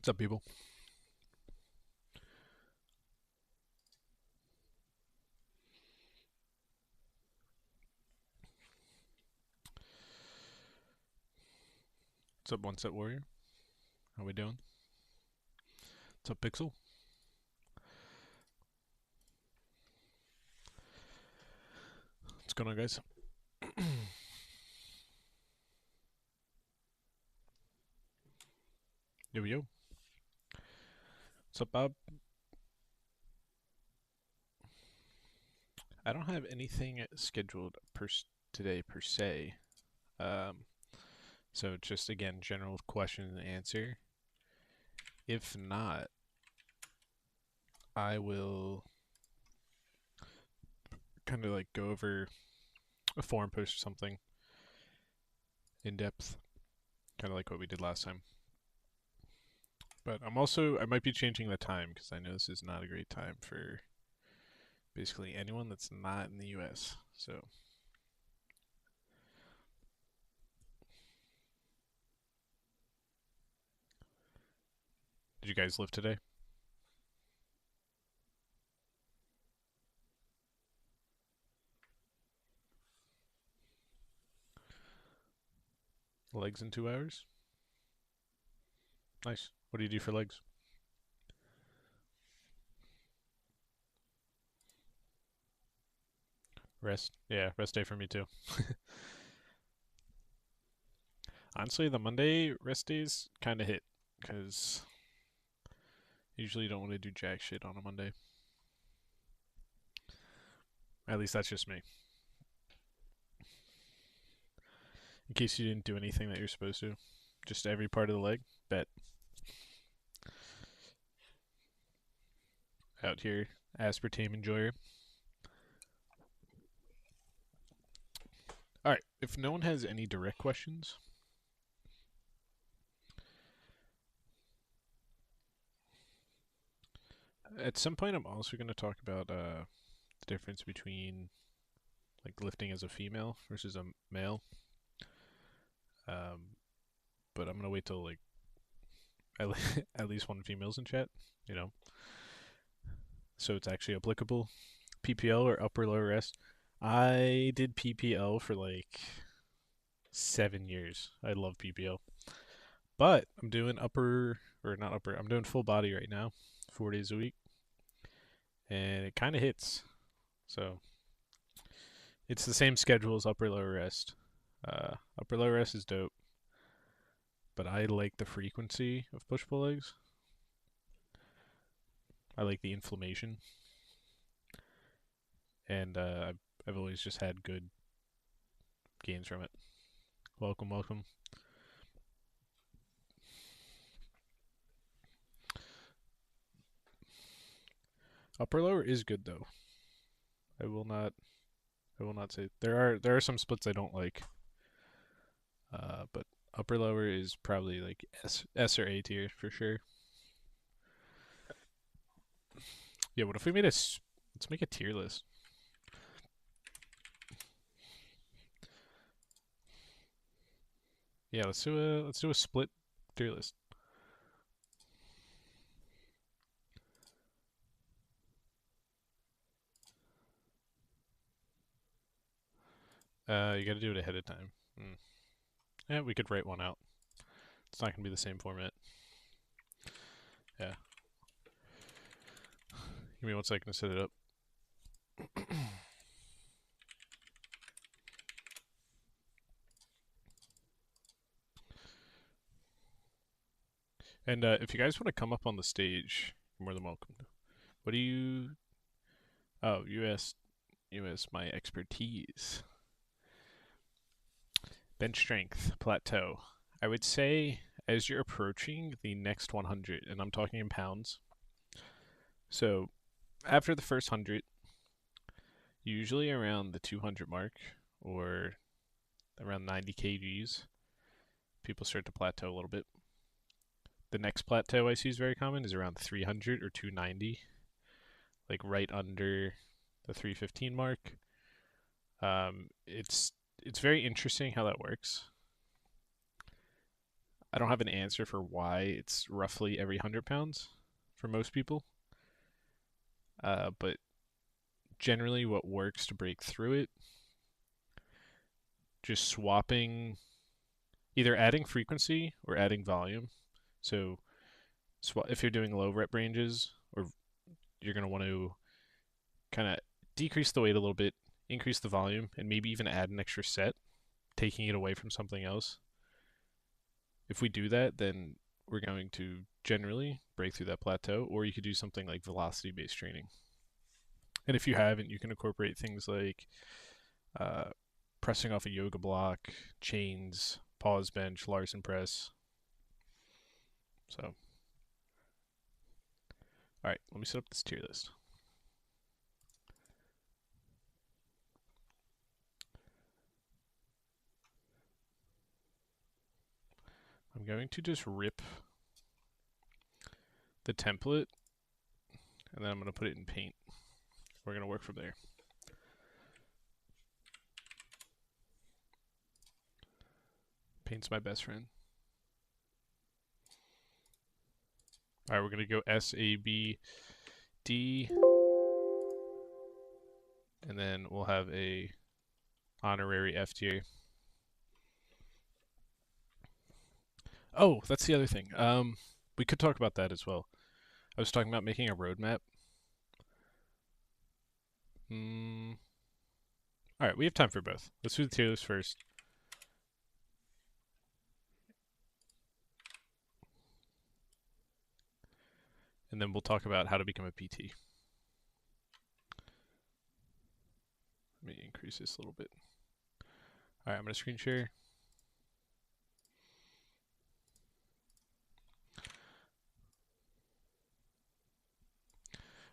What's up, people? What's up, One Set Warrior? How we doing? What's up, Pixel? What's going on, guys? Yo, yo. What's up, Bob? I don't have anything scheduled today per se. Um, so just again, general question and answer. If not, I will kind of like go over a forum post or something in depth, kind of like what we did last time. But I might be changing the time because I know this is not a great time for basically anyone that's not in the US. So did you guys live today? Legs in 2 hours? Nice. What do you do for legs? Rest. Yeah, rest day for me too. Honestly, the Monday rest days kind of hit because I usually don't want to do jack shit on a Monday. At least that's just me. In case you didn't do anything that you're supposed to, just every part of the leg. Bet. Out here, aspartame enjoyer. All right. If no one has any direct questions, at some point I'm also going to talk about the difference between like lifting as a female versus a male. Um, but I'm gonna wait till like at, at least one female's in chat, you know, so it's actually applicable. PPL or upper lower rest. I did PPL for like 7 years. I love PPL, but I'm doing upper or not upper. I'm doing full body right now, 4 days a week, and it kind of hits. So it's the same schedule as upper lower rest. Upper lower rest is dope, but I like the frequency of push pull legs. I like the inflammation, and I've always just had good gains from it. Welcome, welcome. Upper lower is good though. I will not. I will not say there are some splits I don't like. But upper lower is probably like S or A tier for sure. Yeah. What if we made let's make a tier list. Yeah. Let's do a split tier list. You got to do it ahead of time. Hmm. Yeah, we could write one out. It's not gonna be the same format. Yeah. Give me 1 second to set it up. And if you guys want to come up on the stage, you're more than welcome. What do you? Oh, you asked my expertise. Bench strength plateau. I would say as you're approaching the next 100, and I'm talking in pounds. So after the first 100, usually around the 200 mark or around 90 kgs, people start to plateau a little bit. The next plateau I see is very common is around 300 or 290, like right under the 315 mark. It's very interesting how that works. I don't have an answer for why it's roughly every 100 pounds for most people. But generally, what works to break through it, just swapping, either adding frequency or adding volume. So if you're doing low rep ranges, or you're going to want to kind of decrease the weight a little bit, increase the volume, and maybe even add an extra set, taking it away from something else. If we do that, then we're going to generally break through that plateau, or you could do something like velocity-based training. And if you haven't, you can incorporate things like pressing off a yoga block, chains, pause bench, Larson press. So, all right, let me set up this tier list. I'm going to just rip the template, and then I'm going to put it in Paint. We're going to work from there. Paint's my best friend. All right, we're going to go S, A, B, D, and then we'll have a honorary F tier. Oh, that's the other thing. We could talk about that as well. I was talking about making a roadmap. All right, we have time for both. Let's do the tier list first. And then we'll talk about how to become a PT. Let me increase this a little bit. All right, I'm going to screen share.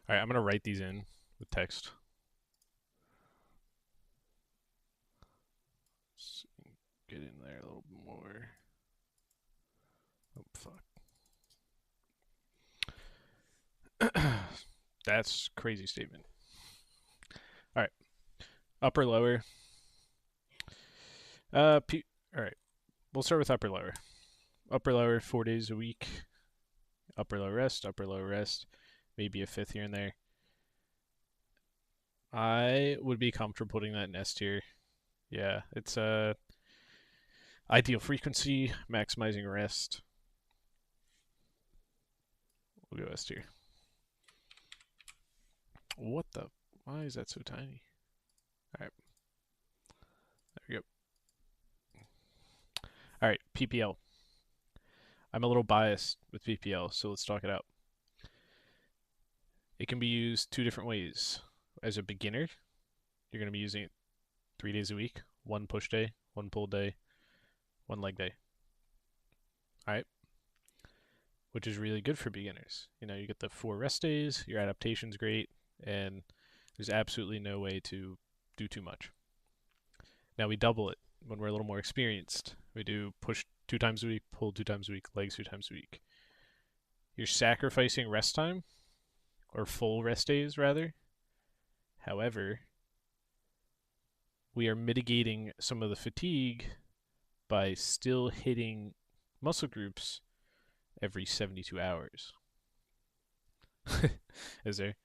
All right, I'm going to write these in with text. Let's get in there a little bit more. Oh, fuck. That's a crazy statement. All right. Upper, lower. All right. We'll start with upper, lower. Upper, lower, 4 days a week. Upper, low rest, upper, low rest. Maybe a fifth here and there. I would be comfortable putting that in S tier. Yeah, it's ideal frequency, maximizing rest. We'll go S tier. What the? Why is that so tiny? All right. There we go. All right, PPL. I'm a little biased with PPL, so let's talk it out. It can be used 2 different ways. As a beginner, you're going to be using it 3 days a week, 1 push day, 1 pull day, 1 leg day. All right. Which is really good for beginners. You know, you get the 4 rest days, your adaptation's great, and there's absolutely no way to do too much. Now we double it when we're a little more experienced. We do push 2 times a week, pull 2 times a week, legs 2 times a week. You're sacrificing rest time, or full rest days rather. However, we are mitigating some of the fatigue by still hitting muscle groups every 72 hours. Is there?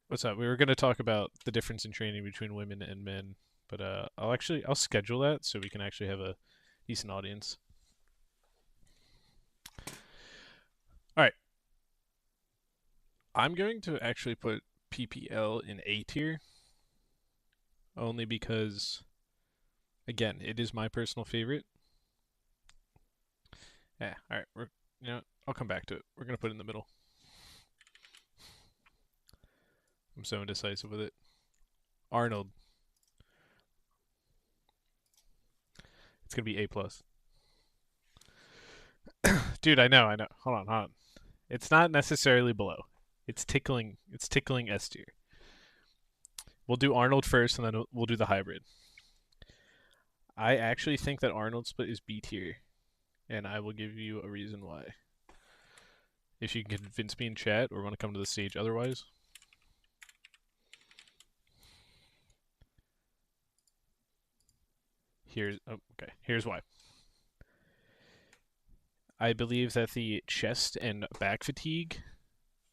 What's up? We were going to talk about the difference in training between women and men, but I'll schedule that so we can actually have a decent audience. All right. I'm going to actually put PPL in A tier, only because, again, it is my personal favorite. Yeah, all right. I'll come back to it. We're gonna put it in the middle. I'm so indecisive with it. Arnold. It's gonna be A plus. Dude, I know. Hold on. It's not necessarily below. It's tickling S tier. We'll do Arnold first, and then we'll do the hybrid. I actually think that Arnold split is B tier, and I will give you a reason why. If you can convince me in chat or want to come to the stage otherwise. Here's why. I believe that the chest and back fatigue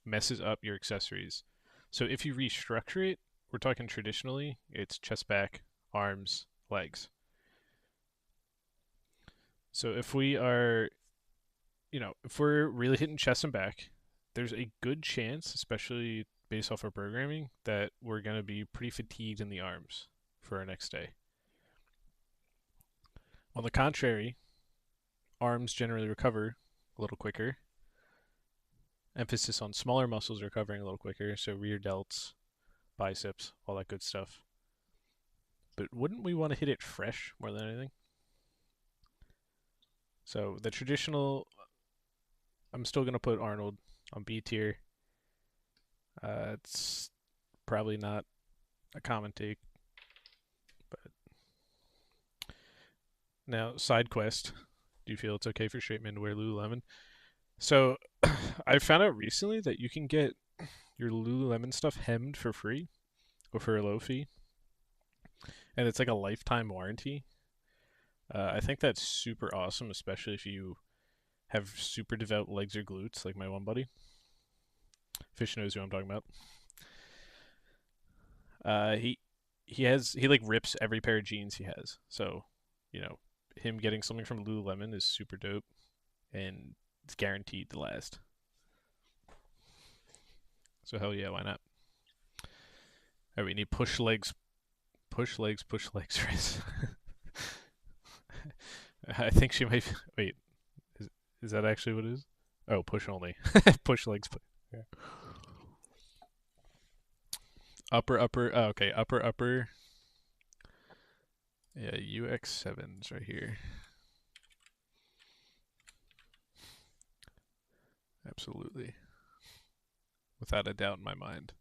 messes up your accessories. So if you restructure it, we're talking traditionally, it's chest, back, arms, legs. So if we are, if we're really hitting chest and back, there's a good chance, especially based off our programming, that we're going to be pretty fatigued in the arms for our next day. On the contrary, arms generally recover a little quicker. Emphasis on smaller muscles recovering a little quicker, so rear delts, biceps, all that good stuff. But wouldn't we want to hit it fresh more than anything? So the traditional, I'm still going to put Arnold on B tier. It's probably not a common take, but now side quest. Do you feel it's okay for straight men to wear Lululemon? So I found out recently that you can get your Lululemon stuff hemmed for free or for a low fee, and it's like a lifetime warranty. I think that's super awesome, especially if you have super devout legs or glutes, like my one buddy. Fish knows who I'm talking about. He like rips every pair of jeans he has. So, him getting something from Lululemon is super dope, and it's guaranteed to last. So hell yeah, why not? All right, we need push legs, race. I think she might. Wait, is that actually what it is? Oh, push only. Push legs. Yeah. Upper. Oh, okay, upper. Yeah, UX7's right here. Absolutely. Without a doubt in my mind.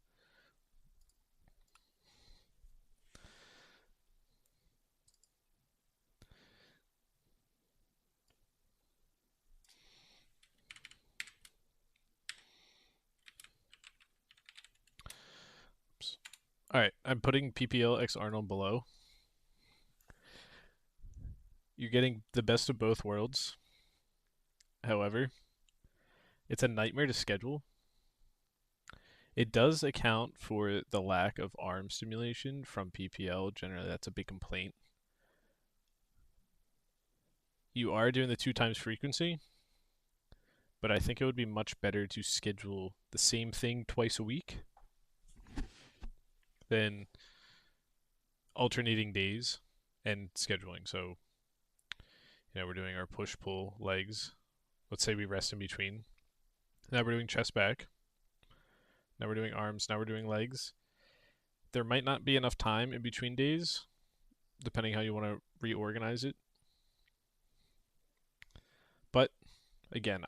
Oops. All right, I'm putting PPL X Arnold below. You're getting the best of both worlds. However, it's a nightmare to schedule. It does account for the lack of arm stimulation from PPL. Generally, that's a big complaint. You are doing the 2 times frequency, but I think it would be much better to schedule the same thing twice a week than alternating days and scheduling. So, we're doing our push pull legs. Let's say we rest in between. Now we're doing chest back. Now we're doing arms. Now we're doing legs. There might not be enough time in between days, depending how you want to reorganize it. But again,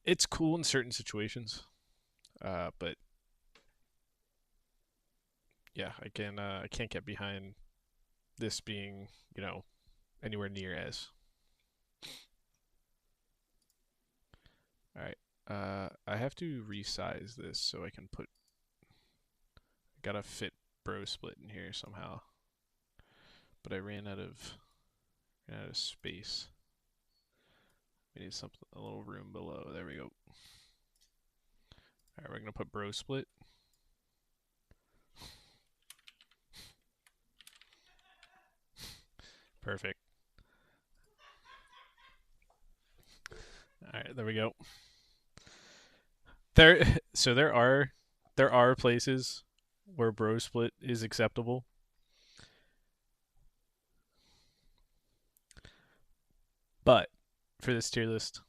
it's cool in certain situations, but yeah, I can't get behind this being anywhere near as. All right, I have to resize this so I can put. Gotta fit bro split in here somehow, but I ran out of space. We need a little room below. There we go. All right, we're gonna put bro split. Perfect. All right, there we go. There are places where bro split is acceptable. But for this tier list,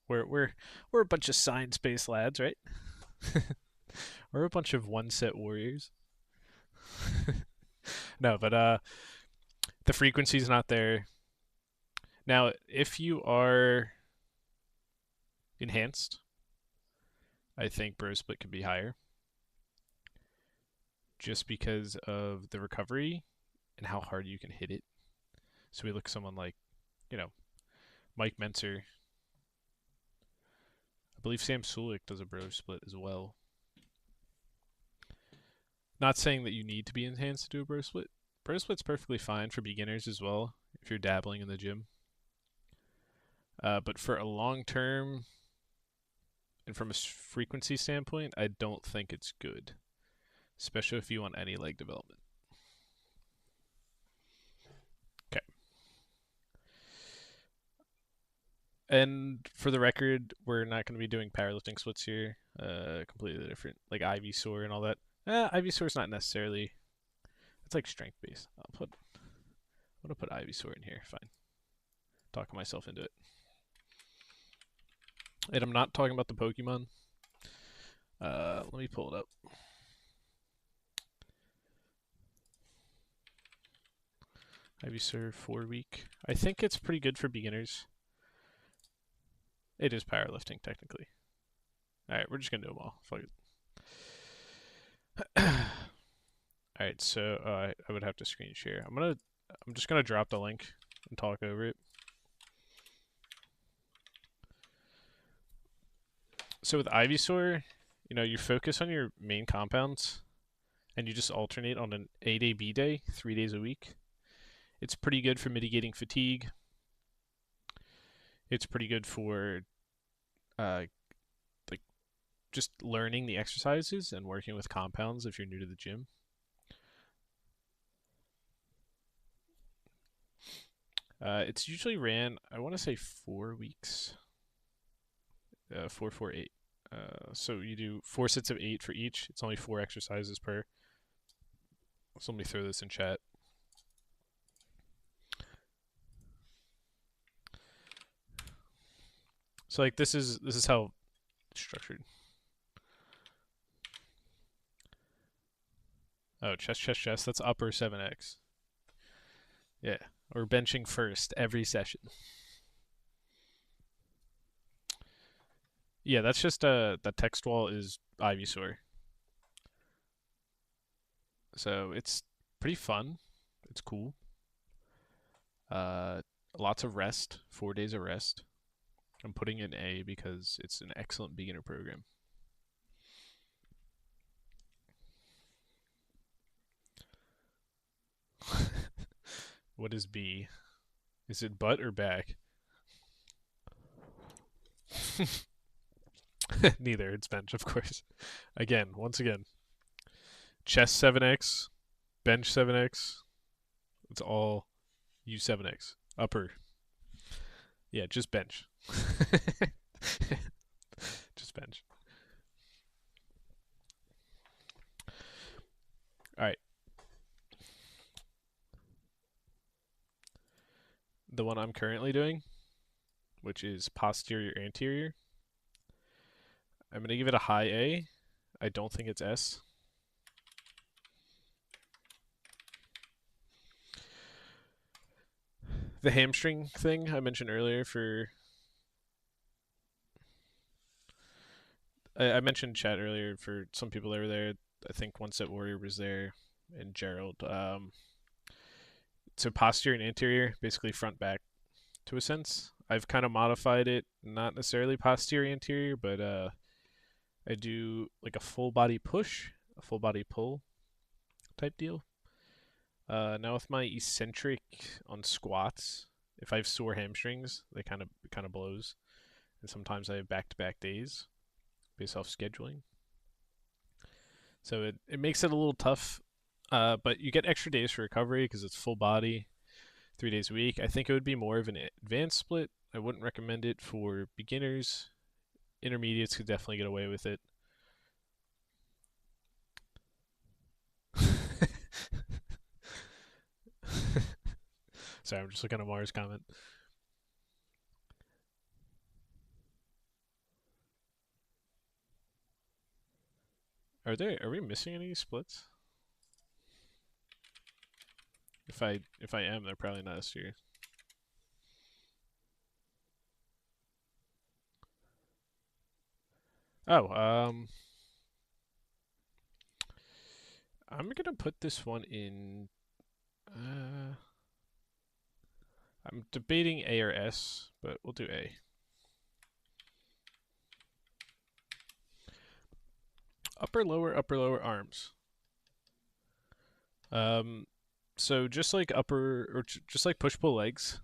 we're a bunch of science-based lads, right? We're a bunch of one set warriors. No, but the frequency's not there. Now, if you are enhanced, I think bro split could be higher. Just because of the recovery and how hard you can hit it. So we look at someone like, Mike Mentzer. I believe Sam Sulek does a bro split as well. Not saying that you need to be enhanced to do a bro split, Bro split's perfectly fine for beginners as well if you're dabbling in the gym. But for a long term and from a frequency standpoint, I don't think it's good, especially if you want any leg development. Okay. And for the record, we're not going to be doing powerlifting splits here. Completely different, like Ivysaur and all that. Ivysaur's not necessarily. It's like strength based. I'm gonna put Ivysaur in here. Fine. Talking myself into it. And I'm not talking about the Pokemon. Let me pull it up. Ivysaur 4-week. I think it's pretty good for beginners. It is powerlifting technically. All right, we're just gonna do them all. Fuck it. All right, so I would have to screen share. I'm just gonna drop the link and talk over it. So with Ivysaur, you know, you focus on your main compounds, and you just alternate on an A day, B day, 3 days a week. It's pretty good for mitigating fatigue. It's pretty good for like just learning the exercises and working with compounds if you're new to the gym. It's usually ran, I want to say 4 weeks. 4, 4, 8. So you do 4 sets of 8 for each. It's only 4 exercises per. So let me throw this in chat. So like this is how it's structured. Oh, chest, chest, chest. That's upper 7x. Yeah, or benching first every session. Yeah, that's just that text wall is Ivysaur. So it's pretty fun. It's cool. Lots of rest, 4 days of rest. I'm putting in A because it's an excellent beginner program. What is B? Is it butt or back? Neither. It's bench, of course. Once again, chest 7x, bench 7x. It's all U7x. Upper. Yeah, just bench. Just bench. All right. The one I'm currently doing, which is posterior anterior. I'm going to give it a high A. I don't think it's S. The hamstring thing I mentioned earlier for... I mentioned chat earlier for some people that were there. I think One Set Warrior was there and Gerald. So posterior and anterior, basically front back to a sense. I've kind of modified it, not necessarily posterior anterior, but I do like a full body push, a full body pull type deal. Now with my eccentric on squats, if I have sore hamstrings, they kind of blows, and sometimes I have back-to-back days based off scheduling. So it makes it a little tough, but you get extra days for recovery because it's full body, 3 days a week. I think it would be more of an advanced split. I wouldn't recommend it for beginners. Intermediates could definitely get away with it. Sorry, I'm just looking at Mars' comment. Are we missing any splits? If I am, they're probably not this year. Oh, I'm gonna put this one in. I'm debating A or S, but we'll do A. Upper lower arms. So just like upper or just like push pull legs,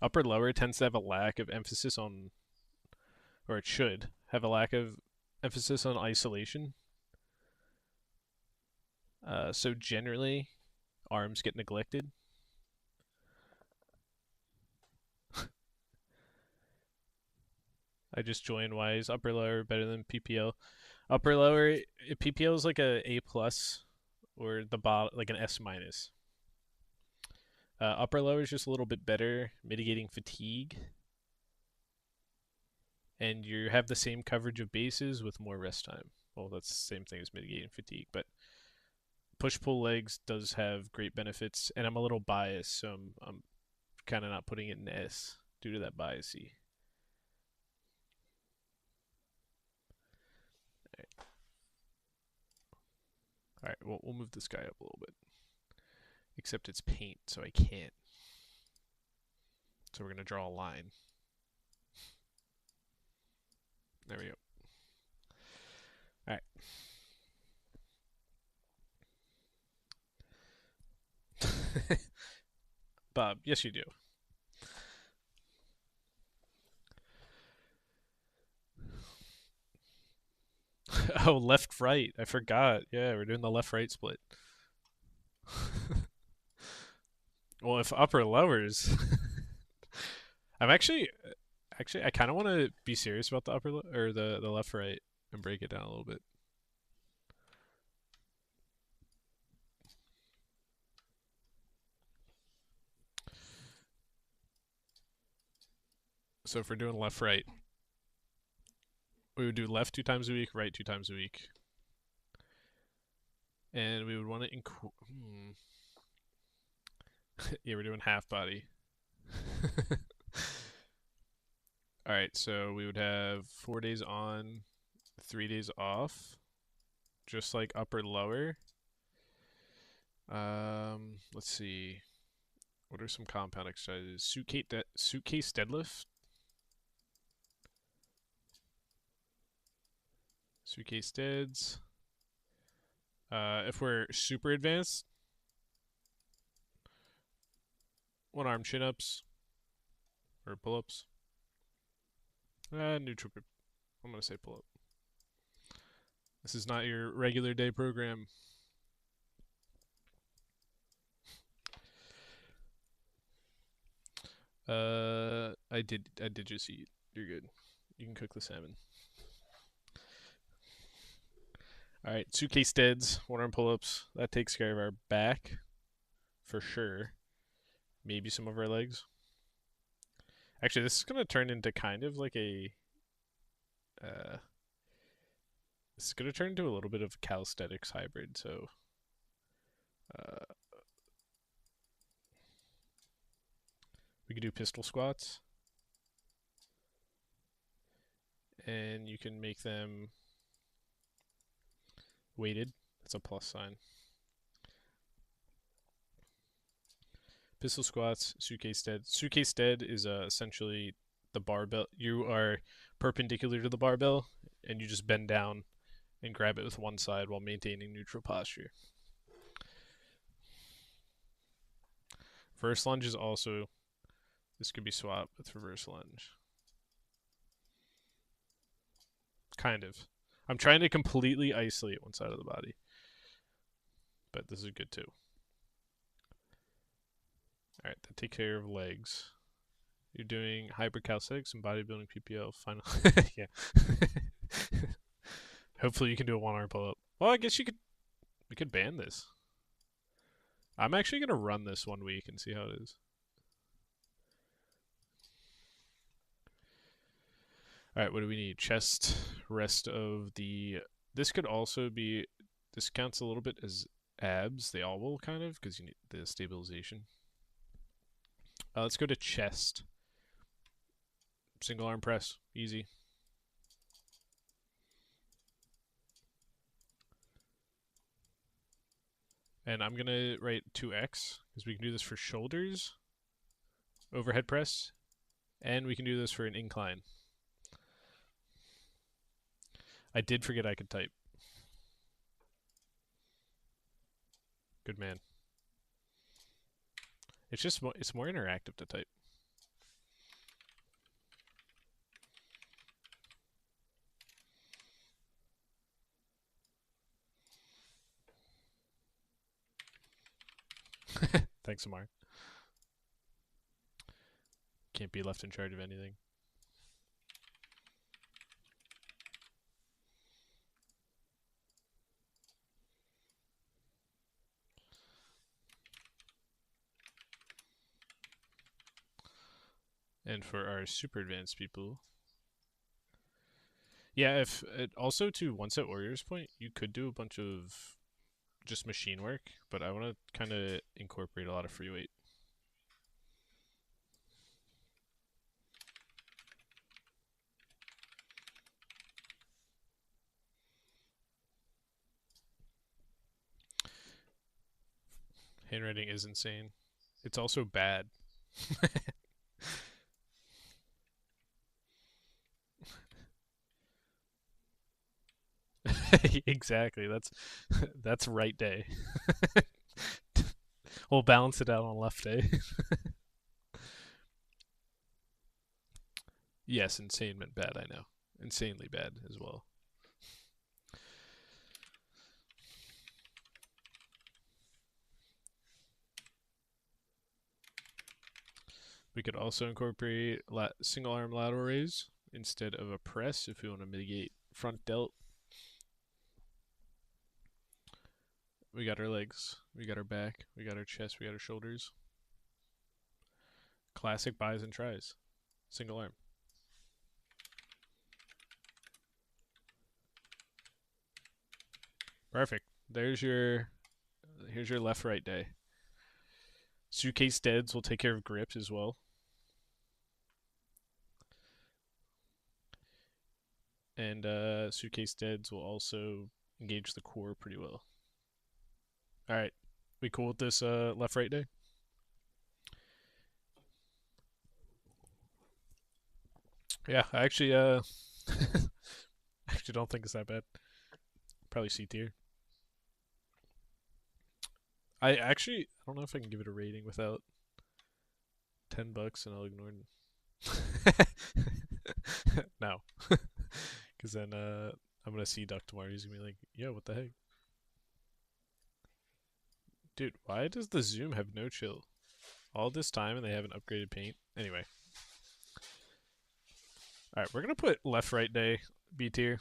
upper lower tends to have a lack of emphasis on, or it should have a lack of emphasis on isolation. So generally, arms get neglected. I just joined. Why is upper lower better than PPL? Upper lower PPL is like a plus, or the bottom like an S minus. Upper lower is just a little bit better mitigating fatigue, and you have the same coverage of bases with more rest time. Well, that's the same thing as mitigating fatigue, but push pull legs does have great benefits, and I'm a little biased, so I'm kind of not putting it in S due to that biasy. All right, well, we'll move this guy up a little bit. Except it's paint, so I can't. So we're going to draw a line. There we go. All right. Bob, yes, you do. Oh, left right. I forgot. Yeah, we're doing the left right split. Well, if upper lowers, I'm actually I kind of want to be serious about the or the left right and break it down a little bit. So if we're doing left right, we would do left 2 times a week, right 2 times a week, and we would want to yeah, we're doing half body. All right, so we would have 4 days on, 3 days off, just like upper lower. Let's see. What are some compound exercises? Suitcase deadlift. Suitcase deads. If we're super advanced, one arm chin ups or pull ups. Neutral grip. I'm gonna say pull up. This is not your regular day program. I did just eat. You're good. You can cook the salmon. All right, suitcase deads, one arm pull ups. That takes care of our back, for sure. Maybe some of our legs. Actually, this is gonna turn into kind of like a. Uh, this is gonna turn into a little bit of a calisthenics hybrid. So, uh, we could do pistol squats, and you can make them weighted. That's a plus sign. Pistol squats, suitcase dead. Suitcase dead is essentially the barbell. You are perpendicular to the barbell, and you just bend down and grab it with one side while maintaining neutral posture. Reverse lunge is also, this could be swapped with reverse lunge. Kind of. I'm trying to completely isolate one side of the body, but this is good too. All right, that take care of legs. You're doing hypercalisthenics and bodybuilding PPL. Final, yeah. Hopefully you can do a one arm pull up. Well, I guess we could ban this. I'm actually gonna run this 1 week and see how it is. All right, what do we need? Chest, rest of the. This could also be. This counts a little bit as abs. They all will kind of because you need the stabilization. Let's go to chest. Single arm press, easy. And I'm gonna write 2x because we can do this for shoulders, overhead press, and we can do this for an incline. I did forget I could type. Good man. it's more interactive to type. Thanks, Amar. Can't be left in charge of anything. And for our super advanced people, yeah, if it also to one set warriors point, you could do a bunch of just machine work, but I want to kind of incorporate a lot of free weight. Handwriting is insane. It's also bad. Exactly. That's right day. We'll balance it out on left day. Yes, insane meant bad, I know. Insanely bad as well. We could also incorporate single arm lateral raise instead of a press if we want to mitigate front delt. We got our legs, we got our back, we got our chest, we got our shoulders. Classic buys and tries. Single arm. Perfect. Here's your left right day. Suitcase deads will take care of grips as well. And suitcase deads will also engage the core pretty well. Alright. We cool with this left right day? Yeah, I actually actually don't think it's that bad. Probably C tier. I don't know if I can give it a rating without $10 and I'll ignore it. No. Because then I'm gonna see Duck tomorrow. He's gonna be like, yo, what the heck? Dude, why does the zoom have no chill? All this time and they haven't upgraded paint? Anyway. Alright, we're gonna put left right day B tier.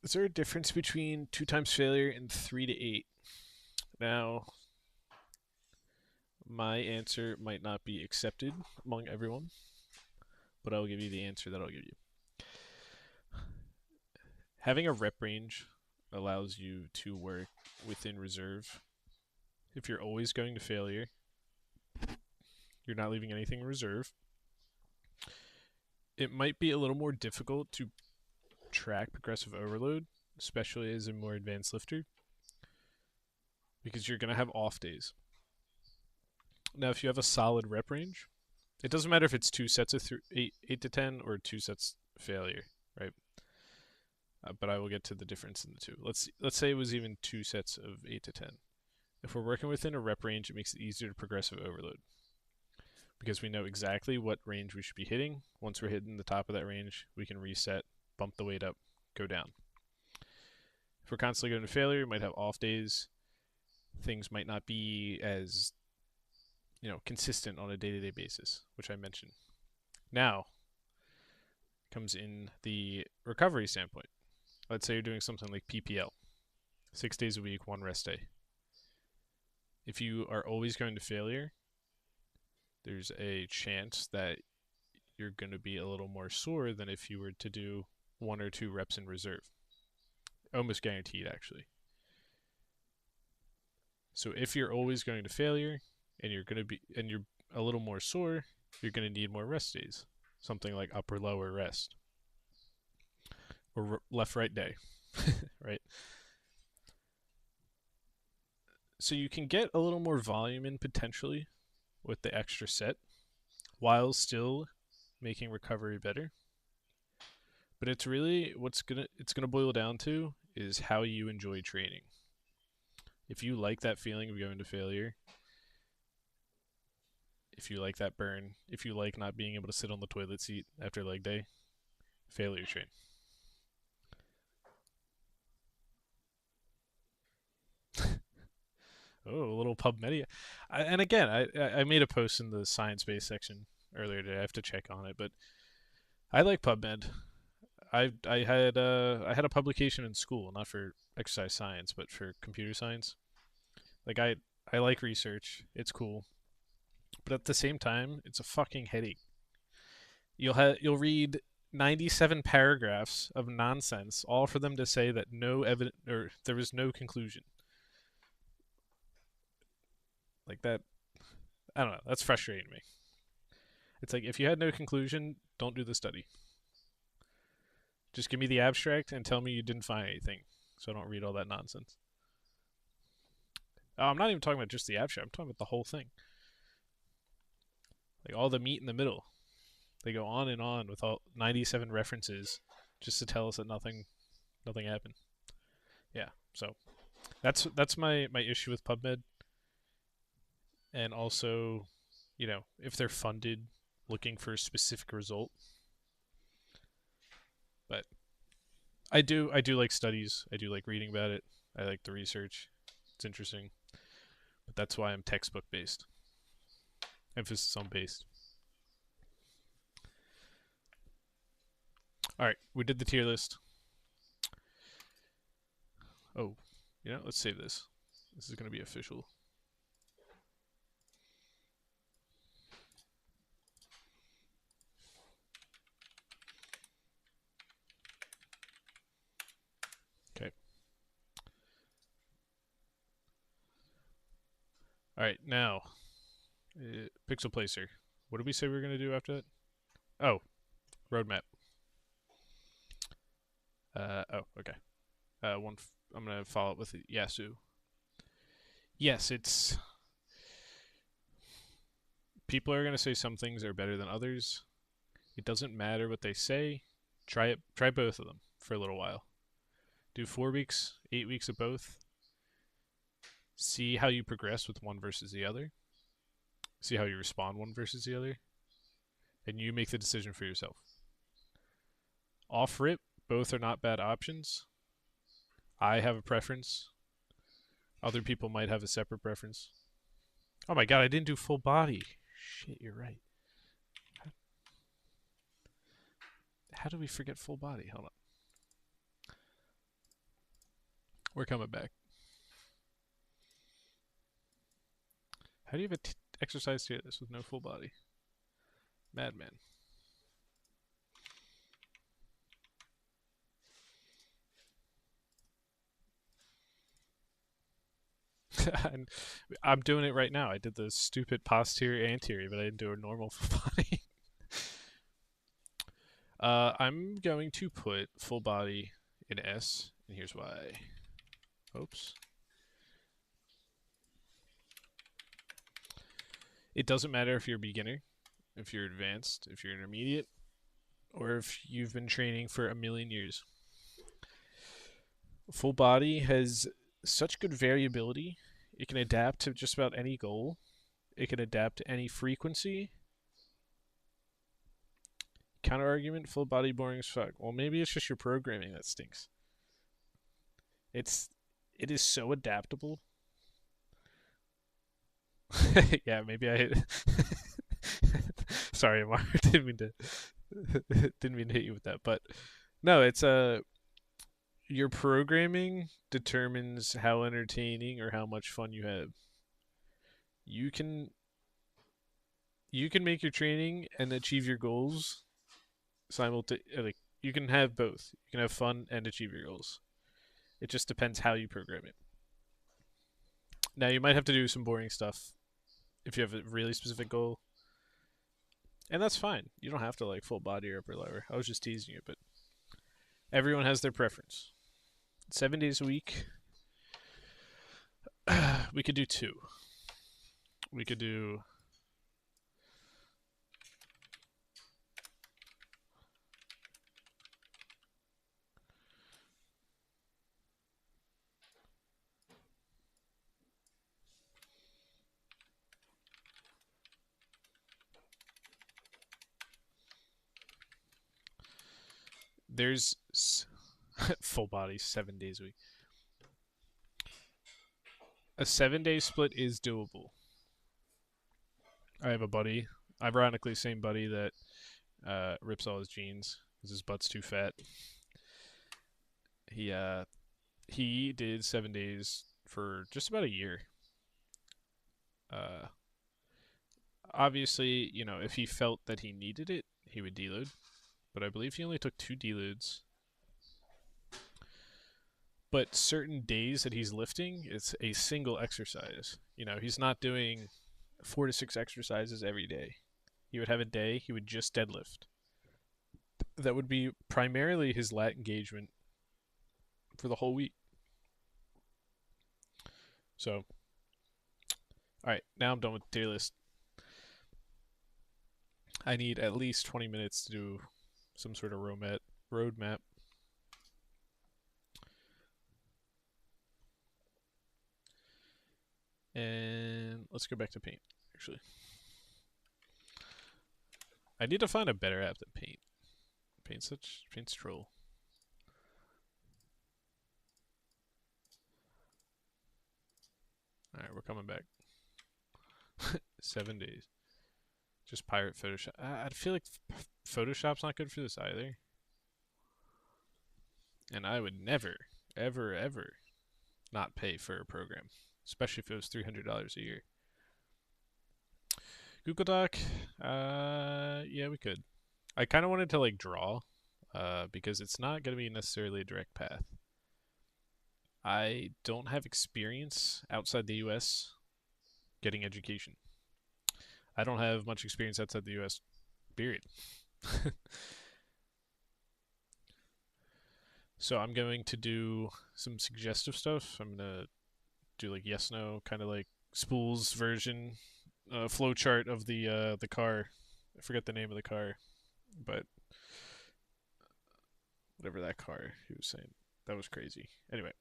Is there a difference between 2 times failure and 3 to 8? Now, my answer might not be accepted among everyone, but I'll give you the answer that I'll give you. Having a rep range allows you to work within reserve. If you're always going to failure, you're not leaving anything in reserve. It might be a little more difficult to track progressive overload, especially as a more advanced lifter, because you're going to have off days. Now, if you have a solid rep range, it doesn't matter if it's 2 sets of 8 to 10 or 2 sets failure, right? But I will get to the difference in the two. Let's say it was even 2 sets of 8 to 10. If we're working within a rep range, it makes it easier to progressive overload because we know exactly what range we should be hitting. Once we're hitting the top of that range, we can reset, bump the weight up, go down. If we're constantly going to failure, we might have off days. Things might not be as consistent on a day-to-day basis, which I mentioned. Now comes in the recovery standpoint. Let's say you're doing something like PPL, 6 days a week, 1 rest day. If you are always going to failure, there's a chance that you're going to be a little more sore than if you were to do 1 or 2 reps in reserve. Almost guaranteed, actually. So if you're always going to failure and you're a little more sore, you're going to need more rest days. Something like upper lower rest. Or left right day, right? So you can get a little more volume in potentially with the extra set while still making recovery better. But it's really it's gonna boil down to is how you enjoy training. If you like that feeling of going to failure, if you like that burn, if you like not being able to sit on the toilet seat after leg day, failure train. Oh, a little PubMed. And again, I made a post in the science-based section earlier today. I have to check on it, but I like PubMed. I had a publication in school, not for exercise science, but for computer science. Like I like research. It's cool, but at the same time, it's a fucking headache. You'll read 97 paragraphs of nonsense, all for them to say that no evidence or there was no conclusion. Like that, I don't know. That's frustrating me. It's like if you had no conclusion, don't do the study. Just give me the abstract and tell me you didn't find anything, so I don't read all that nonsense. I'm not even talking about just the abstract. I'm talking about the whole thing. Like all the meat in the middle. They go on and on with all 97 references just to tell us that nothing happened. Yeah, so that's my issue with PubMed, and also, if they're funded looking for a specific result. But I do like studies. I do like reading about it. I like the research. It's interesting. But that's why I'm textbook based. Emphasis on based. All right, we did the tier list. Oh, let's save this. This is going to be official. Okay. All right, now, Pixel Placer. What did we say we were going to do after that? Oh, roadmap. Okay. I'm going to follow up with Yasu. Yes, it's... People are going to say some things are better than others. It doesn't matter what they say. Try it. Try both of them for a little while. Do 4 weeks, 8 weeks of both. See how you progress with one versus the other. See how you respond one versus the other. And you make the decision for yourself. Off rip, both are not bad options. I have a preference. Other people might have a separate preference. Oh my god, I didn't do full body. Shit, you're right. How do we forget full body? Hold on. We're coming back. How do you have an exercise tier list with no full body? Madman. And I'm doing it right now. I did the stupid posterior anterior, but I didn't do a normal full body. I'm going to put full body in S, and here's why. Oops. It doesn't matter if you're a beginner, if you're advanced, if you're intermediate, or if you've been training for a million years. Full body has such good variability. It can adapt to just about any goal. It can adapt to any frequency. Counter argument, full body boring as fuck. Well, maybe it's just your programming that stinks. It is so adaptable. Yeah, maybe I sorry, Amar, didn't mean to hit you with that, but no, it's your programming determines how entertaining or how much fun you have. You can make your training and achieve your goals simultaneously. Like, you can have both. You can have fun and achieve your goals. It just depends how you program it. Now, you might have to do some boring stuff if you have a really specific goal. And that's fine. You don't have to like full body or upper lower. I was just teasing you, but everyone has their preference. 7 days a week. We could do 2. We could do there's full body 7 days a week. A 7 day split is doable. I have a buddy, ironically, same buddy that rips all his jeans because his butt's too fat. He did 7 days for just about a year. Uh, Obviously, if he felt that he needed it, he would deload. But I believe he only took 2 deloads. But certain days that he's lifting, it's a single exercise. He's not doing 4 to 6 exercises every day. He would have a day he would just deadlift. That would be primarily his lat engagement for the whole week. So, all right, now I'm done with the tier list. I need at least 20 minutes to do some sort of roadmap. And let's go back to Paint, actually. I need to find a better app than Paint. Paint's troll. Alright, we're coming back. 7 days. Just pirate Photoshop. I feel like Photoshop's not good for this either. And I would never, ever, ever not pay for a program. Especially if it was $300 a year. Google Doc, yeah, we could. I kind of wanted to draw, because it's not going to be necessarily a direct path. I don't have experience outside the U.S. getting education. I don't have much experience outside the U.S. Period. So I'm going to do some suggestive stuff. I'm gonna do yes no, kind of like Spool's version, flowchart of the car. I forget the name of the car, but whatever that car he was saying, that was crazy. Anyway.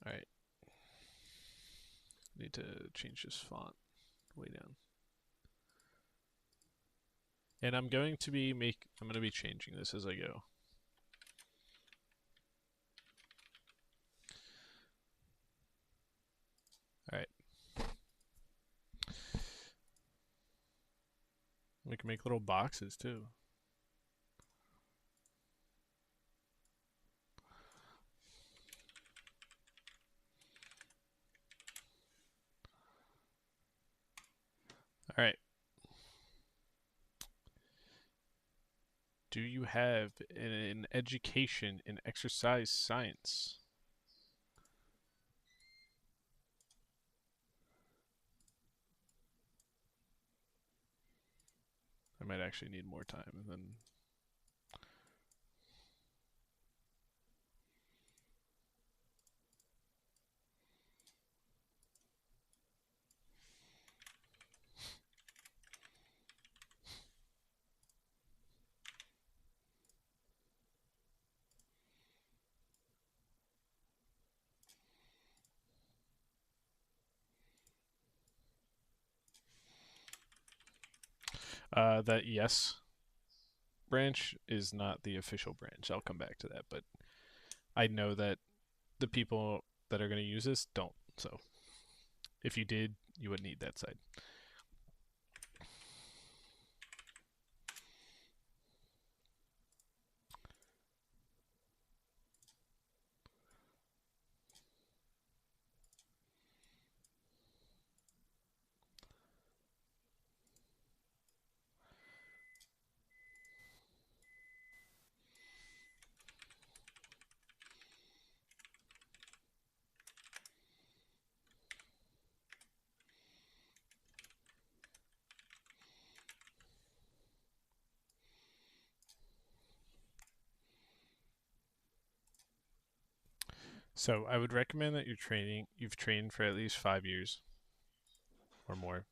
All right. Need to change this font way down. And I'm going to be changing this as I go. All right. We can make little boxes too. All right. Do you have an education in exercise science? I might actually need more time and then. That yes branch is not the official branch. I'll come back to that, but I know that the people that are going to use this don't. So if you did, you would need that side. So I would recommend that you've trained for at least 5 years or more.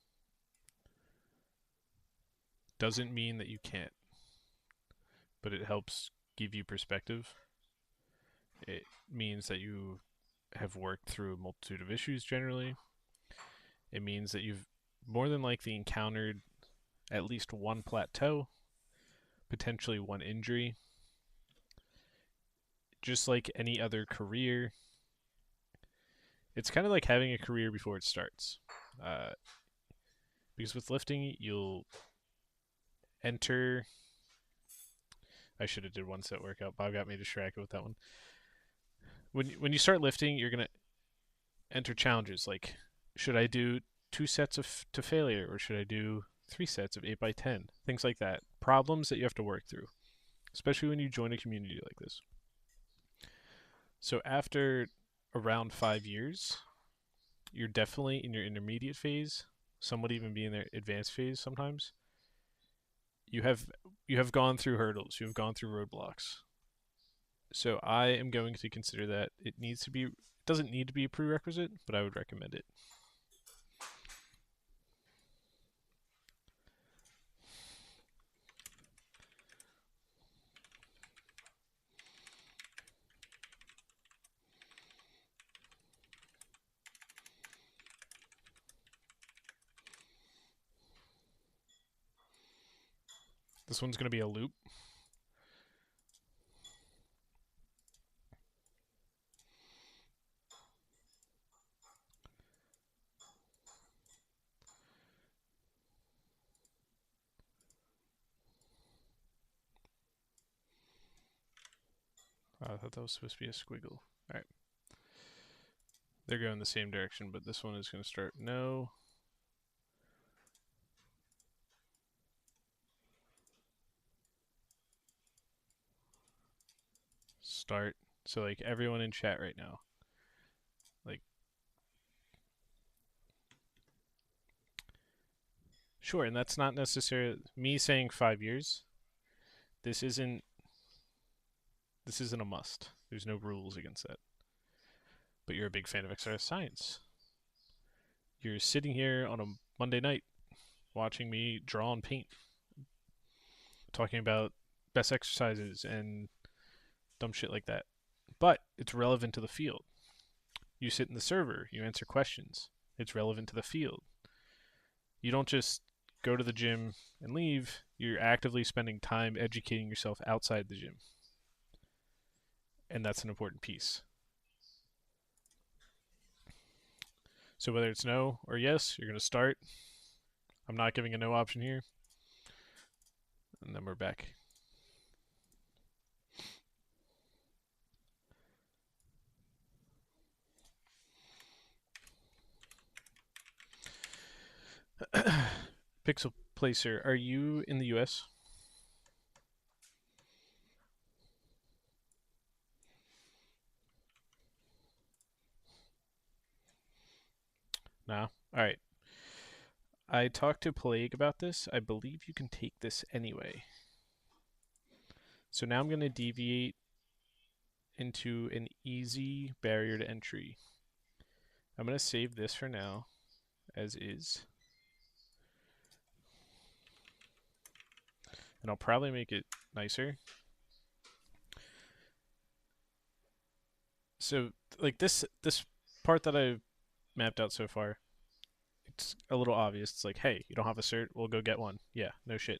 Doesn't mean that you can't, but it helps give you perspective. It means that you have worked through a multitude of issues generally. It means that you've more than likely encountered at least one plateau, potentially one injury. Just like any other career, it's kind of like having a career before it starts. Uh, because with lifting, you'll enter. I should have did one set workout. Bob got me distracted with that one. When you start lifting, you're gonna enter challenges like, should I do 2 sets to failure, or should I do 3 sets of 8x10? Things like that. Problems that you have to work through, especially when you join a community like this. So after around 5 years, you're definitely in your intermediate phase. Some would even be in their advanced phase sometimes. You have gone through hurdles. You have gone through roadblocks. So I am going to consider that it doesn't need to be a prerequisite, but I would recommend it. This one's going to be a loop. I thought that was supposed to be a squiggle. Alright. They're going the same direction, but this one is going to start no. Start. So like everyone in chat right now. Like sure, and that's not necessarily me saying 5 years. This isn't a must. There's no rules against that. But you're a big fan of exercise science. You're sitting here on a Monday night watching me draw and paint, talking about best exercises and dumb shit like that. But it's relevant to the field. You sit in the server, you answer questions. It's relevant to the field. You don't just go to the gym and leave. You're actively spending time educating yourself outside the gym. And that's an important piece. So whether it's no or yes, you're going to start. I'm not giving a no option here. And then we're back. Pixel Placer, are you in the US? No? Alright. I talked to Plague about this. I believe you can take this anyway. So now I'm going to deviate into an easy barrier to entry. I'm going to save this for now as is. And I'll probably make it nicer. So like this part that I've mapped out so far, it's a little obvious. It's like, hey, you don't have a cert, we'll go get one. Yeah, no shit.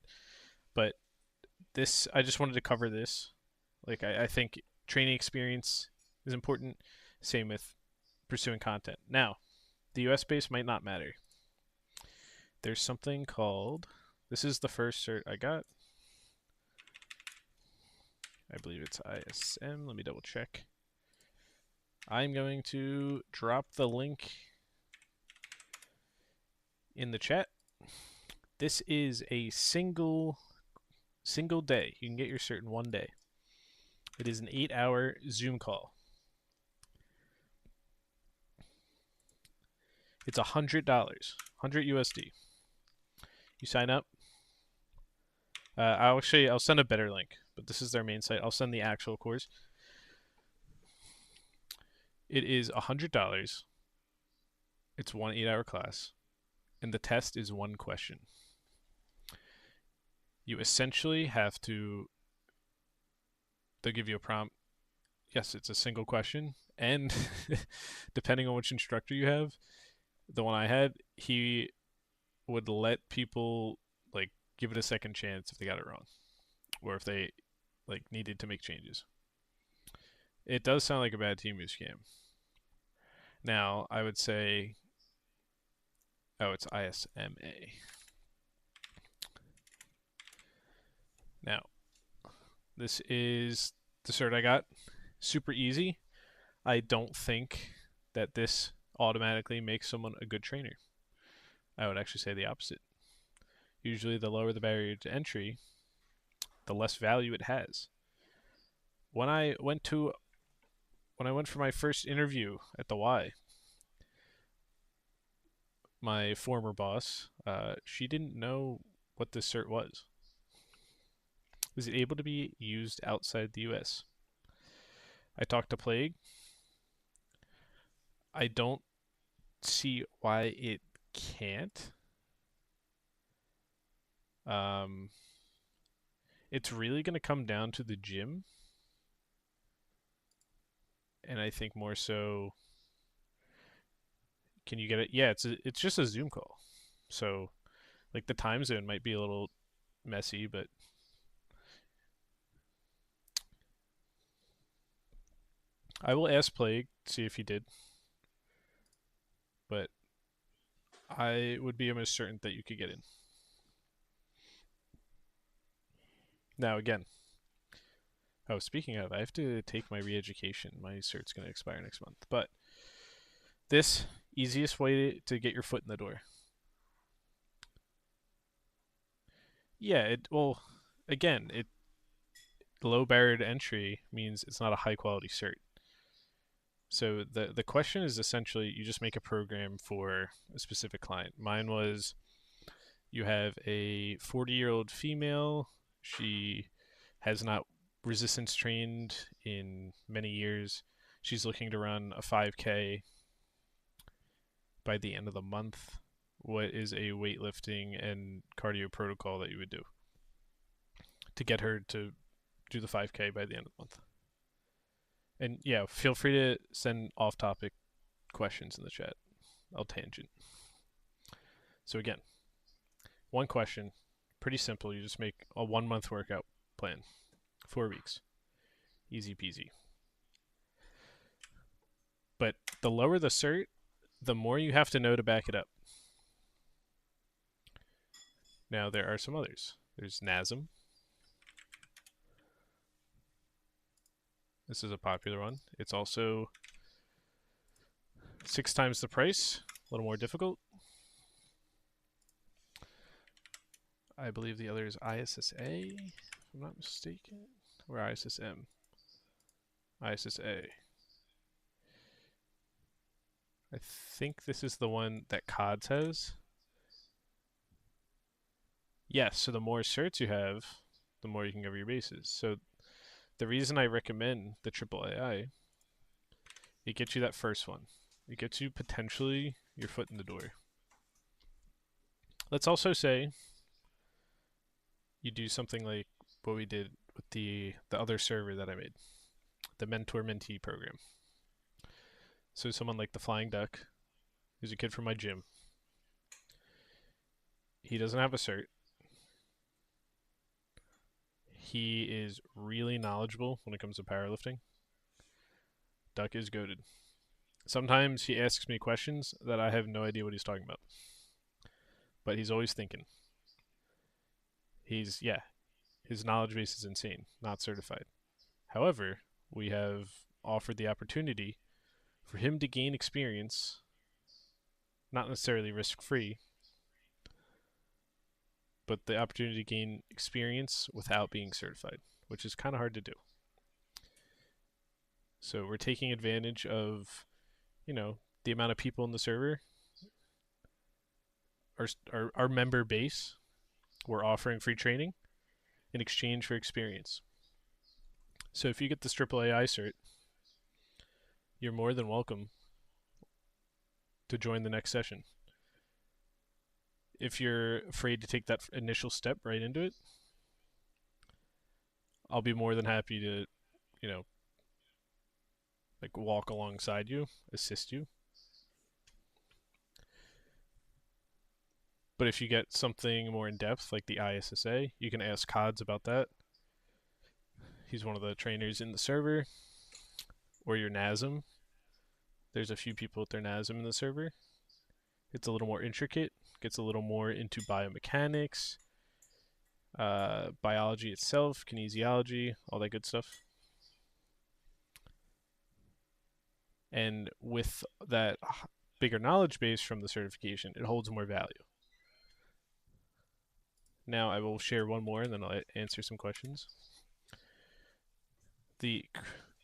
But this, I just wanted to cover this. Like I think training experience is important. Same with pursuing content. Now, the US base might not matter. There's something called, this is the first cert I got. I believe it's ISM. Let me double check. I'm going to drop the link in the chat. This is a single day. You can get your cert in one day. It is an 8-hour Zoom call. It's $100, 100 USD. You sign up. I'll send a better link, but this is their main site. I'll send the actual course. It is $100. It's one 8-hour class, and the test is one question. You essentially have to. They'll give you a prompt. Yes, it's a single question, and depending on which instructor you have, the one I had, he would let people like give it a second chance if they got it wrong or if they like needed to make changes. It does sound like a bad Temu scam. Now, I would say, oh, it's ISMA. Now, this is the cert I got. Super easy. I don't think that this automatically makes someone a good trainer. I would actually say the opposite. Usually, the lower the barrier to entry, the less value it has. When I went for my first interview at the Y, my former boss, she didn't know what this cert was. Was it able to be used outside the US? I talked to Plague. I don't see why it can't. It's really going to come down to the gym. And I think more so, can you get it? Yeah, it's just a Zoom call. So, like, the time zone might be a little messy, but I will ask Plague, see if he did. But I would be almost certain that you could get in. Now, again, oh, speaking of, I have to take my re-education. My cert's going to expire next month. But this, easiest way to get your foot in the door. Yeah, well, again, low barrier to entry means it's not a high quality cert. So the question is essentially you just make a program for a specific client. Mine was you have a 40-year-old female. She has not resistance trained in many years. She's looking to run a 5K by the end of the month. What is a weightlifting and cardio protocol that you would do to get her to do the 5K by the end of the month? And yeah, feel free to send off-topic questions in the chat. I'll tangent. So again, one question, pretty simple. You just make a 1-month workout plan, 4 weeks, easy peasy. But the lower the cert, the more you have to know to back it up. Now there are some others. There's NASM. This is a popular one. It's also 6 times the price, a little more difficult. I believe the other is ISSA, if I'm not mistaken, or ISSM. ISSA. I think this is the one that CODS has. Yes, so the more certs you have, the more you can cover your bases. So the reason I recommend the AAAI, it gets you that first one. It gets you potentially your foot in the door. Let's also say you do something like what we did with the other server that I made, the mentor-mentee program. So someone like the Flying Duck, who's a kid from my gym. He doesn't have a cert. He is really knowledgeable when it comes to powerlifting. Duck is goated. Sometimes he asks me questions that I have no idea what he's talking about. But he's always thinking. His knowledge base is insane, not certified. However, we have offered the opportunity for him to gain experience, not necessarily risk-free, but the opportunity to gain experience without being certified, which is kind of hard to do. So we're taking advantage of, the amount of people in the server, our member base. We're offering free training in exchange for experience. So if you get this AAAI cert, you're more than welcome to join the next session. If you're afraid to take that initial step right into it, I'll be more than happy to, walk alongside you, assist you. But if you get something more in depth, like the ISSA, you can ask Cods about that. He's one of the trainers in the server. Or your NASM. There's a few people with their NASM in the server. It's a little more intricate, gets a little more into biomechanics, biology itself, kinesiology, all that good stuff. And with that bigger knowledge base from the certification, it holds more value. Now I will share one more and then I'll answer some questions. The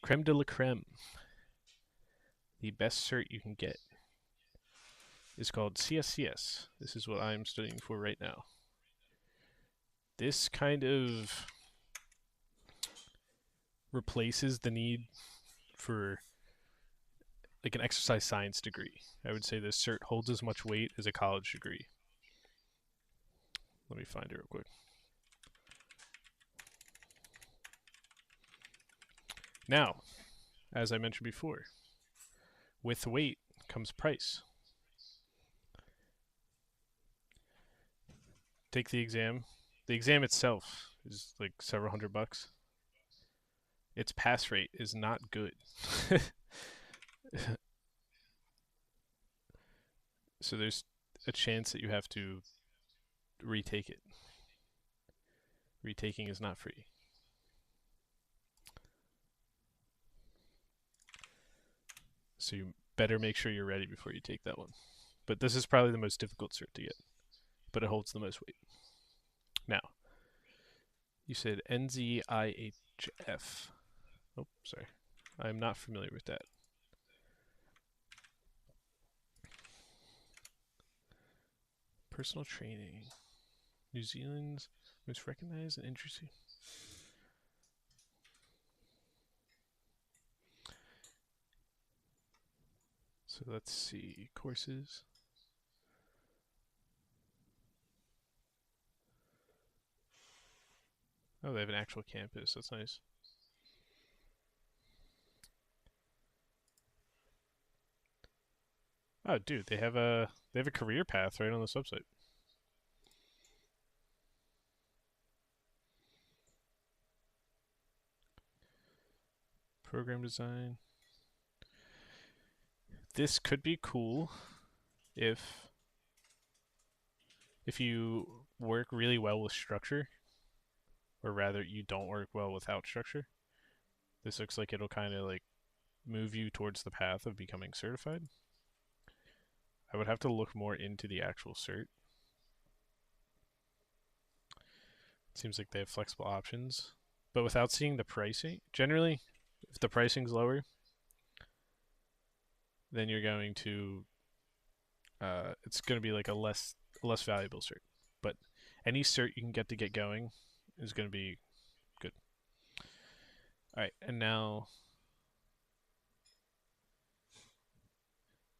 creme de la creme, the best cert you can get, is called CSCS. This is what I'm studying for right now. This kind of replaces the need for like an exercise science degree. I would say this cert holds as much weight as a college degree. Let me find it real quick. Now, as I mentioned before, with weight comes price. Take the exam. The exam itself is like several $100. Its pass rate is not good. So there's a chance that you have to retake it. Retaking is not free. So you better make sure you're ready before you take that one. But this is probably the most difficult cert to get, but it holds the most weight. Now, you said NZIHF. Oh, sorry. I'm not familiar with that. Personal training. New Zealand's most recognized and interesting. So let's see. Courses. Oh, they have an actual campus. That's nice. Oh, dude, they have a career path right on this website. Program design. This could be cool if you work really well with structure, or rather you don't work well without structure. This looks like it'll kind of like move you towards the path of becoming certified. I would have to look more into the actual cert. It seems like they have flexible options, but without seeing the pricing, generally, if the pricing's lower, then you're going to, it's going to be like a less valuable cert. But any cert you can get going is going to be good. All right, and now,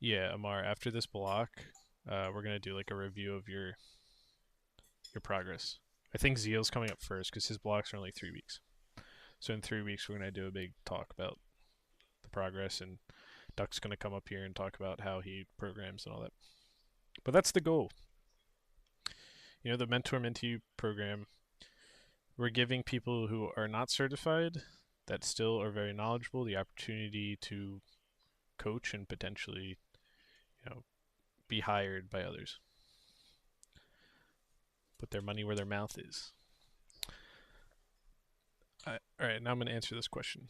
yeah, Amar, after this block, we're going to do like a review of your progress. I think Zeal's coming up first because his blocks are only 3 weeks. So in 3 weeks, we're going to do a big talk about the progress, and Duck's going to come up here and talk about how he programs and all that. But that's the goal. You know, the mentor-mentee program, we're giving people who are not certified that still are very knowledgeable the opportunity to coach and potentially, you know, be hired by others. Put their money where their mouth is. All right, now I'm going to answer this question.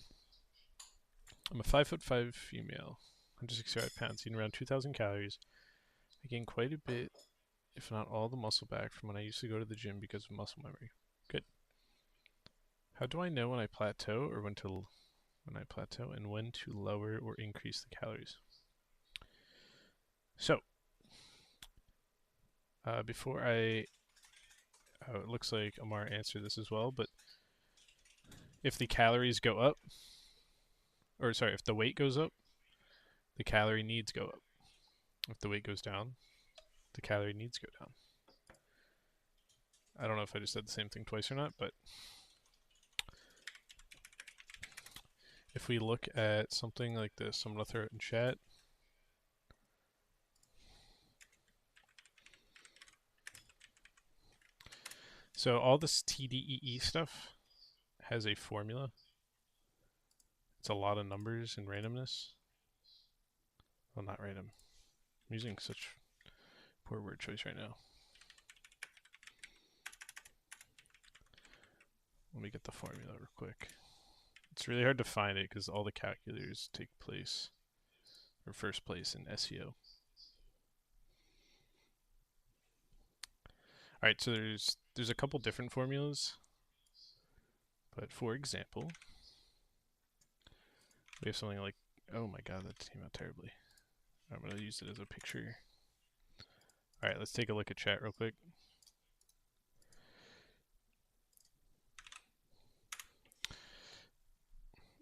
I'm a 5'5" female, 165 pounds, eating around 2,000 calories. I gained quite a bit, if not all the muscle back from when I used to go to the gym because of muscle memory. Good. How do I know when I plateau or when to lower or increase the calories? So, before it looks like Amar answered this as well, but if the calories go up, or sorry, if the weight goes up, the calorie needs go up. If the weight goes down, the calorie needs go down. I don't know if I just said the same thing twice or not, but if we look at something like this, I'm going to throw it in chat. So all this TDEE stuff has a formula. It's a lot of numbers and randomness. Well, not random. I'm using such poor word choice right now. Let me get the formula real quick. It's really hard to find it because all the calculators take place, or first place in SEO. All right, so there's a couple different formulas, but for example, we have something like, oh my god, that came out terribly. I'm gonna use it as a picture. All right, let's take a look at chat real quick.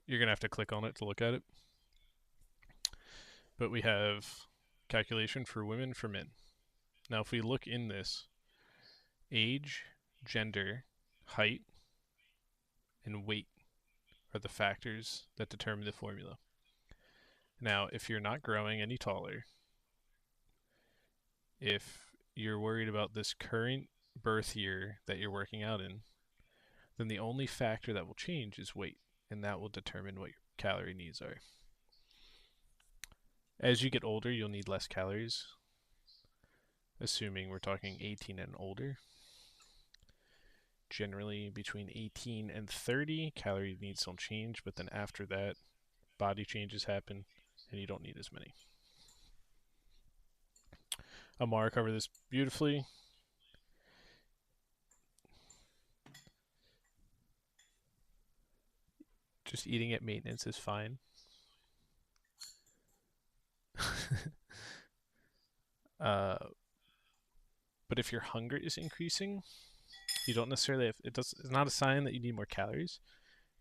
You're gonna have to click on it to look at it. But we have calculation for women, for men. Now, if we look in this, age, gender, height, and weight are the factors that determine the formula. Now, if you're not growing any taller, if you're worried about this current birth year that you're working out in, then the only factor that will change is weight, and that will determine what your calorie needs are. As you get older, you'll need less calories, assuming we're talking 18 and older. Generally, between 18 and 30, calorie needs don't change, but then after that, body changes happen, and you don't need as many. Amar covered this beautifully. Just eating at maintenance is fine. But if your hunger is increasing, you don't necessarily have, it's not a sign that you need more calories.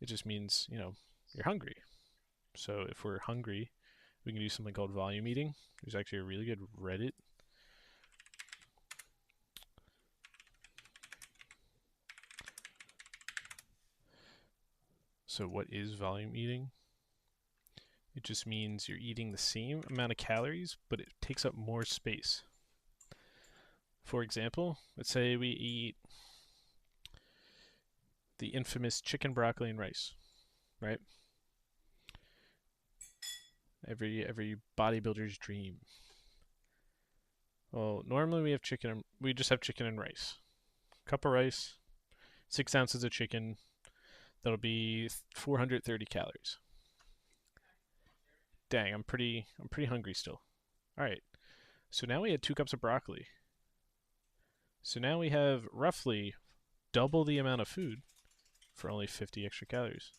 It just means, you're hungry. So if we're hungry, we can do something called volume eating. There's actually a really good Reddit. So what is volume eating? It just means you're eating the same amount of calories, but it takes up more space. For example, let's say we eat the infamous chicken, broccoli, and rice, right? Every bodybuilder's dream. Well, normally we just have chicken and rice. Cup of rice, 6 ounces of chicken, that'll be 430 calories. Dang, I'm pretty hungry still. All right. So now we had 2 cups of broccoli. So now we have roughly double the amount of food for only 50 extra calories.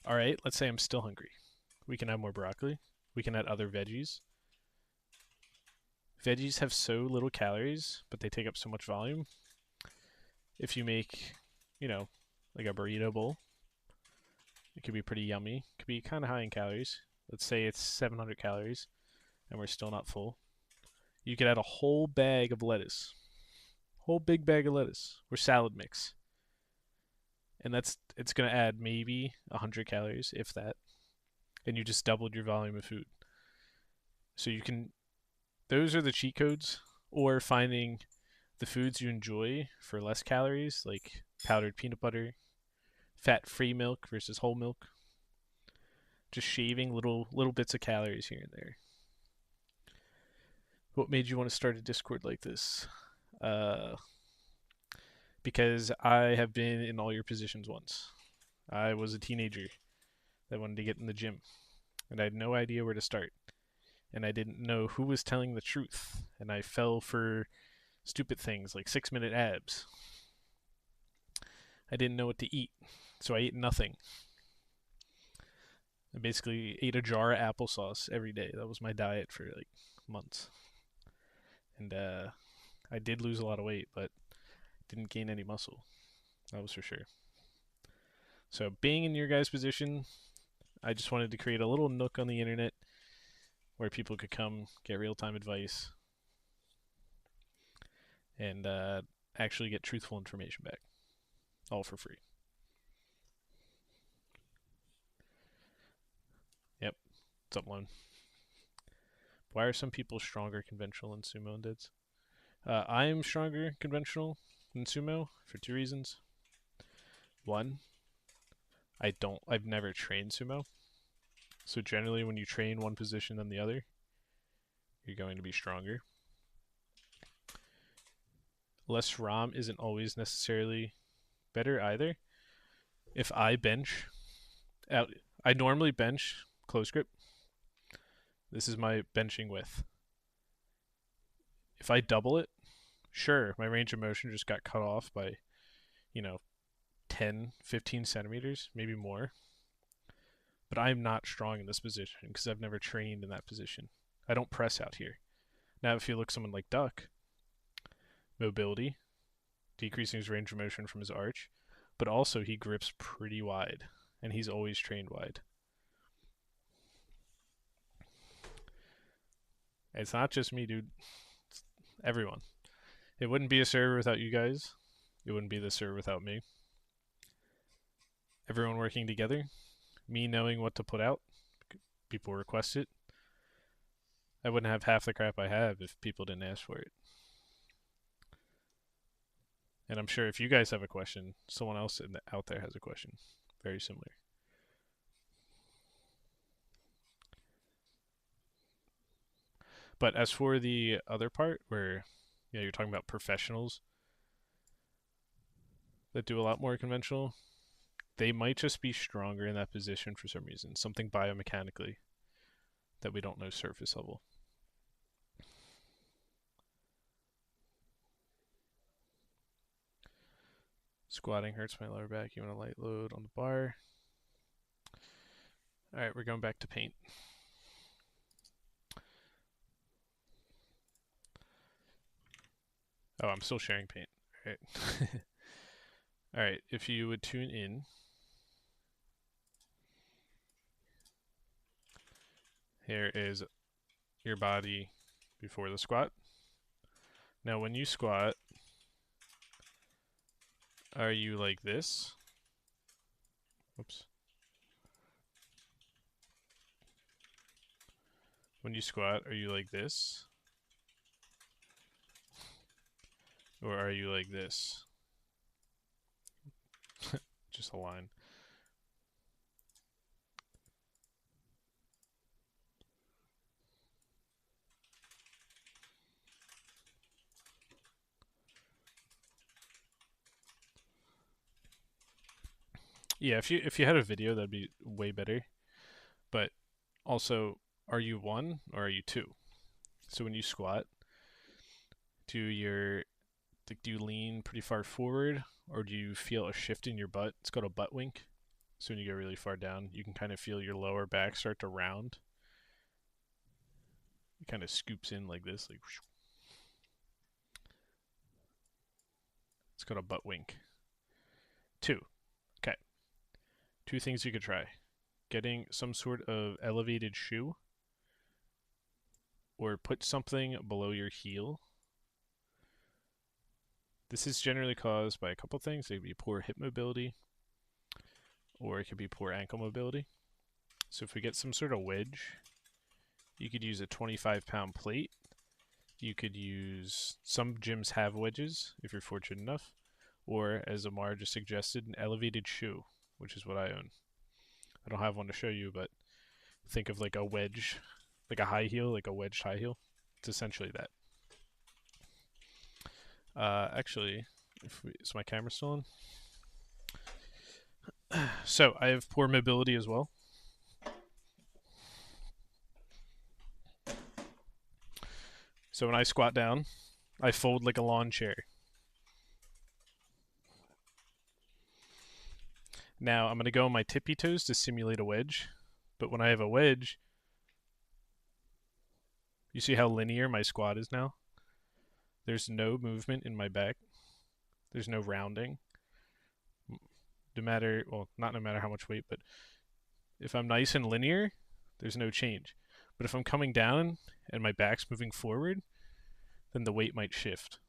All right, let's say I'm still hungry. We can add more broccoli. We can add other veggies. Veggies have so little calories, but they take up so much volume. If you make, like a burrito bowl, it could be pretty yummy. It could be kind of high in calories. Let's say it's 700 calories, and we're still not full. You could add a whole bag of lettuce. Whole big bag of lettuce, or salad mix. And it's going to add maybe 100 calories, if that. And you just doubled your volume of food. So those are the cheat codes, or finding the foods you enjoy for less calories, like powdered peanut butter, fat-free milk versus whole milk. Just shaving little bits of calories here and there. What made you want to start a Discord like this? Because I have been in all your positions once. I was a teenager that wanted to get in the gym, and I had no idea where to start. And I didn't know who was telling the truth, and I fell for stupid things like 6-minute abs. I didn't know what to eat, so I ate nothing. I basically ate a jar of applesauce every day. That was my diet for like months. And I did lose a lot of weight, but didn't gain any muscle. That was for sure. So being in your guys' position, I just wanted to create a little nook on the internet where people could come get real-time advice and actually get truthful information back, all for free. Yep, what's up, Lone? Why are some people stronger conventional than sumo undeads? I am stronger conventional than sumo for two reasons. One, I've never trained sumo. So generally when you train one position than the other, you're going to be stronger. Less ROM isn't always necessarily better either. If I bench out, I normally bench close grip. This is my benching width. If I double it, sure, my range of motion just got cut off by, 10, 15 centimeters, maybe more. But I'm not strong in this position because I've never trained in that position. I don't press out here. Now, if you look someone like Duck, mobility, decreasing his range of motion from his arch, but also he grips pretty wide, and he's always trained wide. It's not just me, dude. It's everyone. It wouldn't be a server without you guys. It wouldn't be the server without me. Everyone working together. Me knowing what to put out. People request it. I wouldn't have half the crap I have if people didn't ask for it. And I'm sure if you guys have a question, someone else out there has a question. Very similar. But as for the other part where you're talking about professionals that do a lot more conventional, they might just be stronger in that position for some reason, something biomechanically that we don't know surface level. Squatting hurts my lower back, even a light load on the bar. All right, we're going back to paint. Oh, I'm still sharing paint. All right. All right, if you would tune in. Here is your body before the squat. Now, when you squat, are you like this? Oops. When you squat, are you like this? Or are you like this? Just a line. Yeah, if you had a video, that'd be way better. But also, are you one or are you two? So when you squat, do you lean pretty far forward, or do you feel a shift in your butt? It's called a butt wink. So when you go really far down, you can kind of feel your lower back start to round. It kind of scoops in like this, like whoosh. It's called a butt wink. Two. Okay. Two things you could try. Getting some sort of elevated shoe, or put something below your heel. This is generally caused by a couple things. It could be poor hip mobility, or it could be poor ankle mobility. So if we get some sort of wedge, you could use a 25-pound plate. You could use, some gyms have wedges if you're fortunate enough, or as Amar just suggested, an elevated shoe, which is what I own. I don't have one to show you, but think of like a wedge, like a high heel, like a wedged high heel. It's essentially that. Actually, is my camera still on? So I have poor mobility as well. So when I squat down, I fold like a lawn chair. Now I'm going to go on my tippy toes to simulate a wedge. But when I have a wedge, you see how linear my squat is now? There's no movement in my back. There's no rounding. No matter, well, not no matter how much weight, but if I'm nice and linear, there's no change. But if I'm coming down and my back's moving forward, then the weight might shift.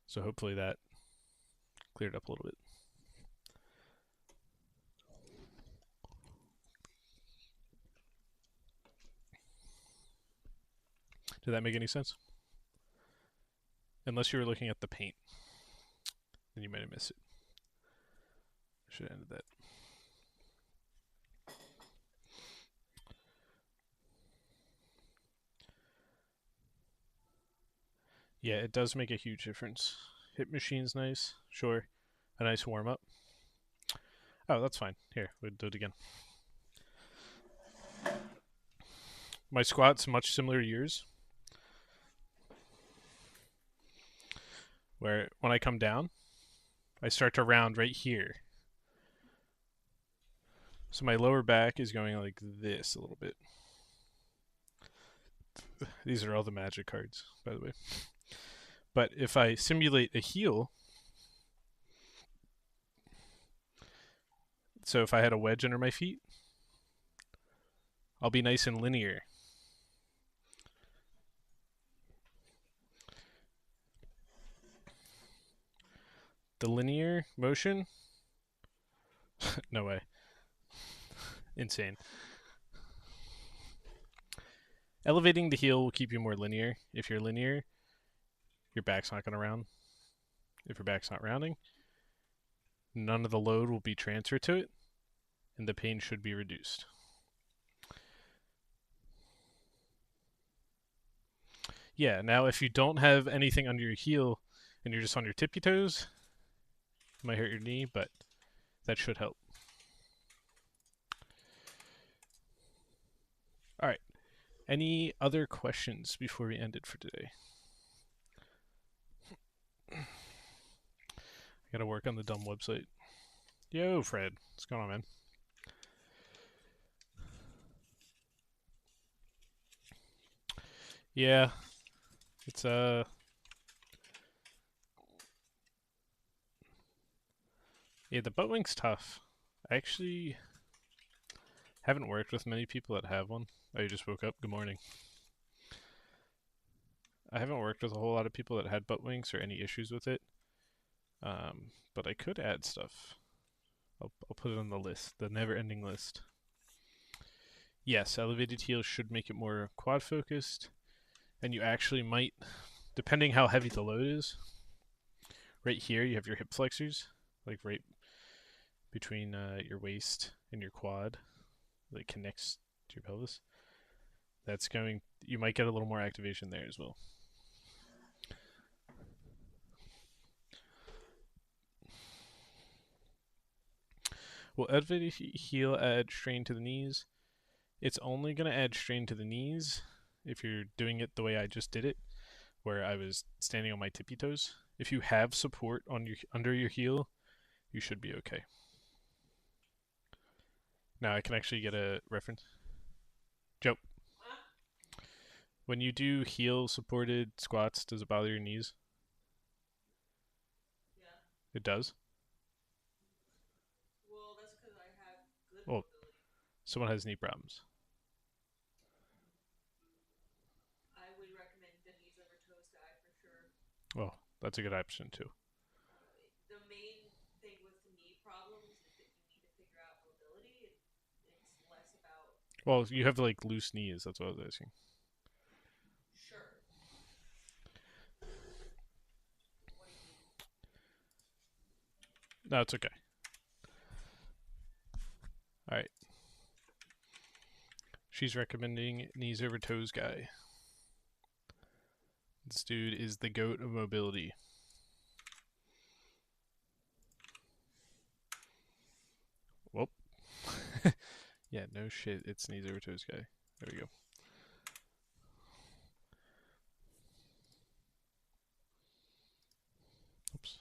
So hopefully that clear it up a little bit. Did that make any sense? Unless you were looking at the paint, then you might have missed it. Should have ended that. Yeah, it does make a huge difference. Hit machine's nice, sure. A nice warm up. Oh, that's fine. Here, we'll do it again. My squat's much similar to yours, where when I come down, I start to round right here. So my lower back is going like this a little bit. These are all the magic cards, by the way. But if I simulate a heel, so if I had a wedge under my feet, I'll be nice and linear. The linear motion? No way. Insane. Elevating the heel will keep you more linear. If you're linear, your back's not going to round. If your back's not rounding, none of the load will be transferred to it, and the pain should be reduced. Yeah, now if you don't have anything under your heel and you're just on your tippy toes, it might hurt your knee, but that should help. All right. Any other questions before we end it for today? I gotta work on the dumb website. Yo, Fred. What's going on, man? Yeah. It's, yeah, the butt wing's tough. I actually haven't worked with many people that have one. Oh, you just woke up? Good morning. I haven't worked with a whole lot of people that had butt wings or any issues with it. But I could add stuff. I'll put it on the list, the never-ending list. Yes, elevated heel should make it more quad focused, and you actually might, depending how heavy the load is. Right here, you have your hip flexors, like right between your waist and your quad, that connects to your pelvis. That's going. You might get a little more activation there as well. Will elevated heel add strain to the knees? It's only going to add strain to the knees if you're doing it the way I just did it, where I was standing on my tippy toes. If you have support on your under your heel, you should be okay. Now I can actually get a reference. Joe, when you do heel supported squats, does it bother your knees? Yeah. It does? Well, that's because I have good Well, mobility. someone has knee problems. I would recommend the knees over toes guy for sure. Well, that's a good option too. The main thing with knee problems is that you need to figure out mobility. It's less about Well, you have like loose knees, that's what I was asking. sure. What do you mean? No, it's okay. Alright. She's recommending knees over toes guy. This dude is the goat of mobility. Whoop. Yeah, no shit. It's knees over toes guy. There we go. Oops.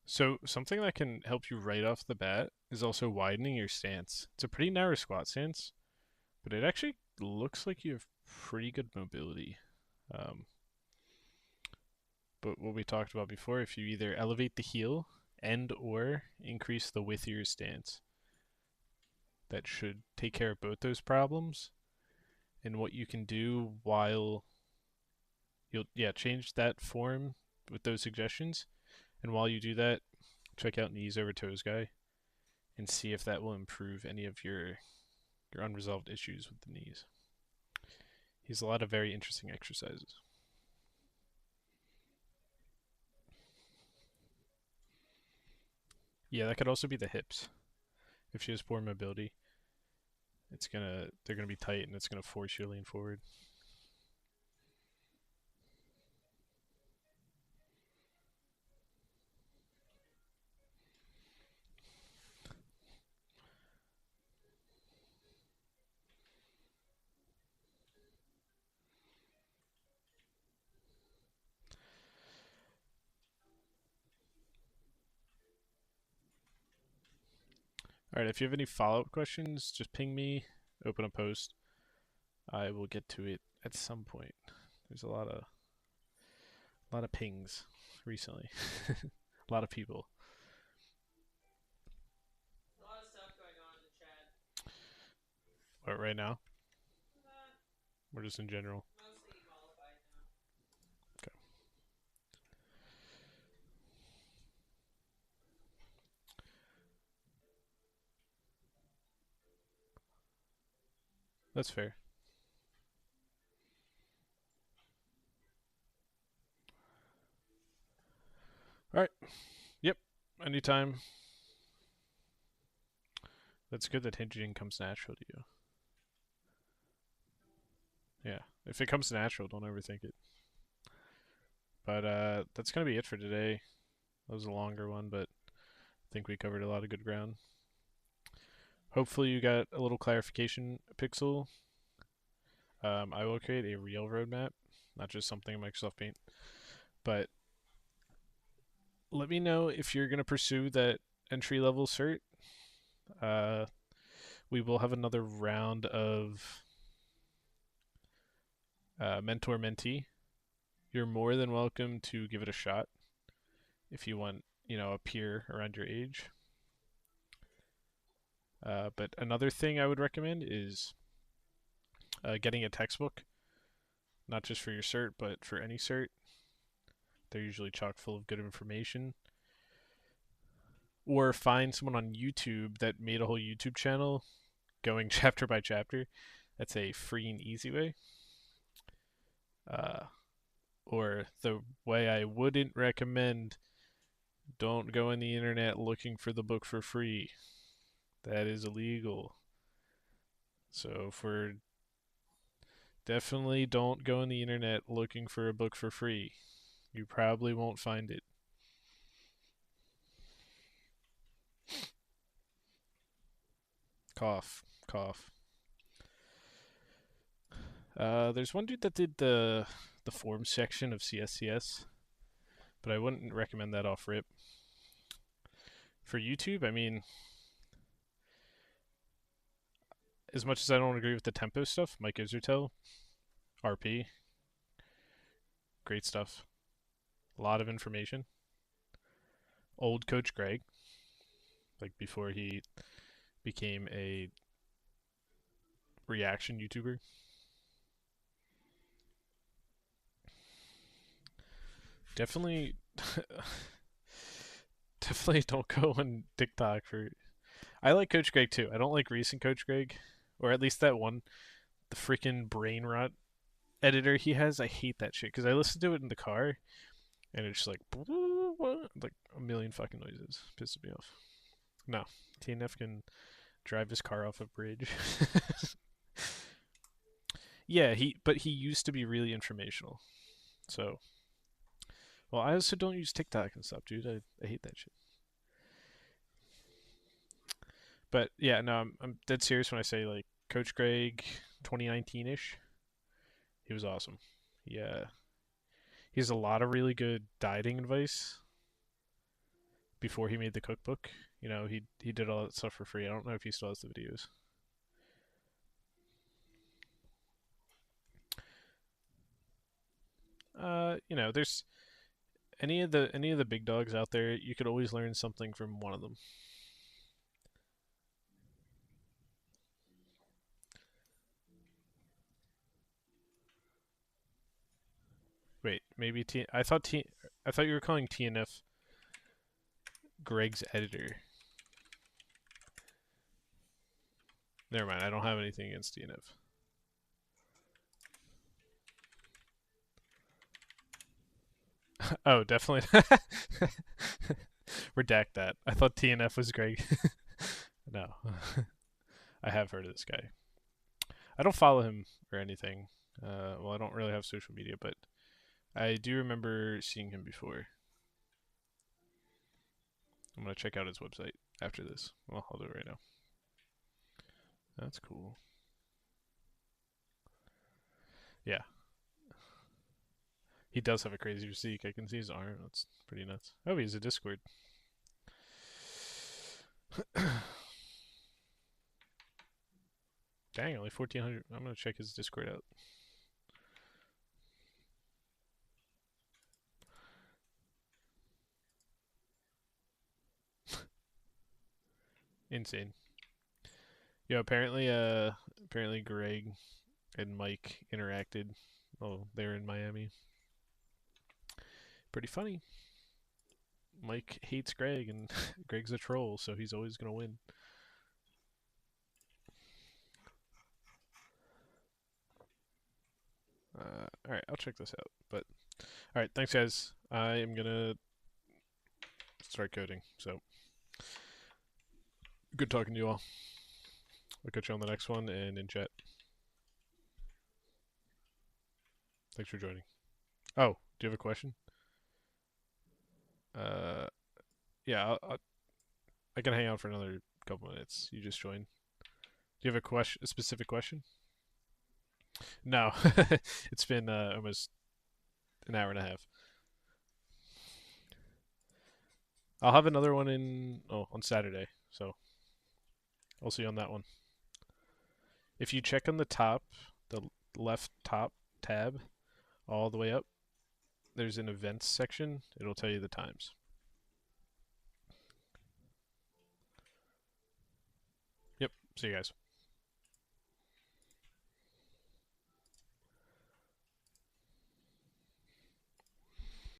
So something that can help you right off the bat is also widening your stance. It's a pretty narrow squat stance, but it actually looks like you have pretty good mobility. Um, but what we talked about before, if you either elevate the heel and or increase the width of your stance, that should take care of both those problems and what you can do while you'll change that form with those suggestions. And while you do that, check out Knees Over Toes Guy and see if that will improve any of your unresolved issues with the knees. He has a lot of very interesting exercises. Yeah, that could also be the hips. If she has poor mobility, they're gonna be tight and it's gonna force you to lean forward. All right, if you have any follow-up questions, just ping me, open a post. I will get to it at some point. There's a lot of pings recently. A lot of people. A lot of stuff going on in the chat. What, right now? Uh, Or just in general? Mostly mollified now. Okay. That's fair. All right. Yep. Anytime. That's good that hinging comes natural to you. Yeah. If it comes natural, don't overthink it. But that's gonna be it for today. That was a longer one, but I think we covered a lot of good ground. Hopefully you got a little clarification, Pixel. I will create a real roadmap, not just something in Microsoft Paint. But let me know if you're gonna pursue that entry level cert. Uh, we will have another round of mentor mentee. You're more than welcome to give it a shot if you want, a peer around your age. But another thing I would recommend is getting a textbook, not just for your cert, but for any cert. They're usually chock full of good information. Or find someone on YouTube that made a whole YouTube channel going chapter by chapter. That's a free and easy way. Or the way I wouldn't recommend, don't go on the internet looking for the book for free. That is illegal. So definitely don't go on the internet looking for a book for free. You probably won't find it. Cough, cough. There's one dude that did the forms section of CSCS, but I wouldn't recommend that off rip. For YouTube, I mean, as much as I don't agree with the tempo stuff, Mike Isertel, RP, great stuff. A lot of information. Old Coach Greg, like before he became a reaction YouTuber. Definitely, definitely don't go on TikTok for. I like Coach Greg too. I don't like recent Coach Greg, or at least that one, the freaking brain rot editor he has. I hate that shit because I listen to it in the car, and it's just like a million fucking noises. Pisses me off. No, TNF can drive his car off a bridge. Yeah, but he used to be really informational. So, well, I also don't use TikTok and stuff, dude. I hate that shit. But yeah, no, I'm dead serious when I say like Coach Greg 2019 ish. He was awesome. Yeah, he has a lot of really good dieting advice. Before he made the cookbook, he did all that stuff for free. I don't know if he still has the videos. There's any of the big dogs out there. You could always learn something from one of them. Wait, maybe T. I thought T. I thought you were calling TNF Greg's editor. Never mind. I don't have anything against TNF. Oh, definitely. Redact that. I thought TNF was Greg. No. I have heard of this guy. I don't follow him or anything. Well, I don't really have social media, but I do remember seeing him before. I'm gonna check out his website after this. Well, I'll do it right now. That's cool. Yeah, he does have a crazy physique. I can see his arm. That's pretty nuts. Oh, he's a Discord. Dang, only 1,400. I'm gonna check his Discord out. Insane. Yo, apparently Greg and Mike interacted. Oh, they're in Miami. Pretty funny. Mike hates Greg, and Greg's a troll, so he's always gonna win. All right, I'll check this out. But all right, thanks guys. I am gonna start coding. So good talking to you all. I'll catch you on the next one and in chat. Thanks for joining. Oh, do you have a question? Uh, yeah, I can hang out for another couple minutes. You just joined. Do you have a specific question? No, it's been almost an hour and a half. I'll have another one on Saturday, so I'll see you on that one. If you check on the top, the left top tab, all the way up, there's an events section. It'll tell you the times. Yep. See you guys.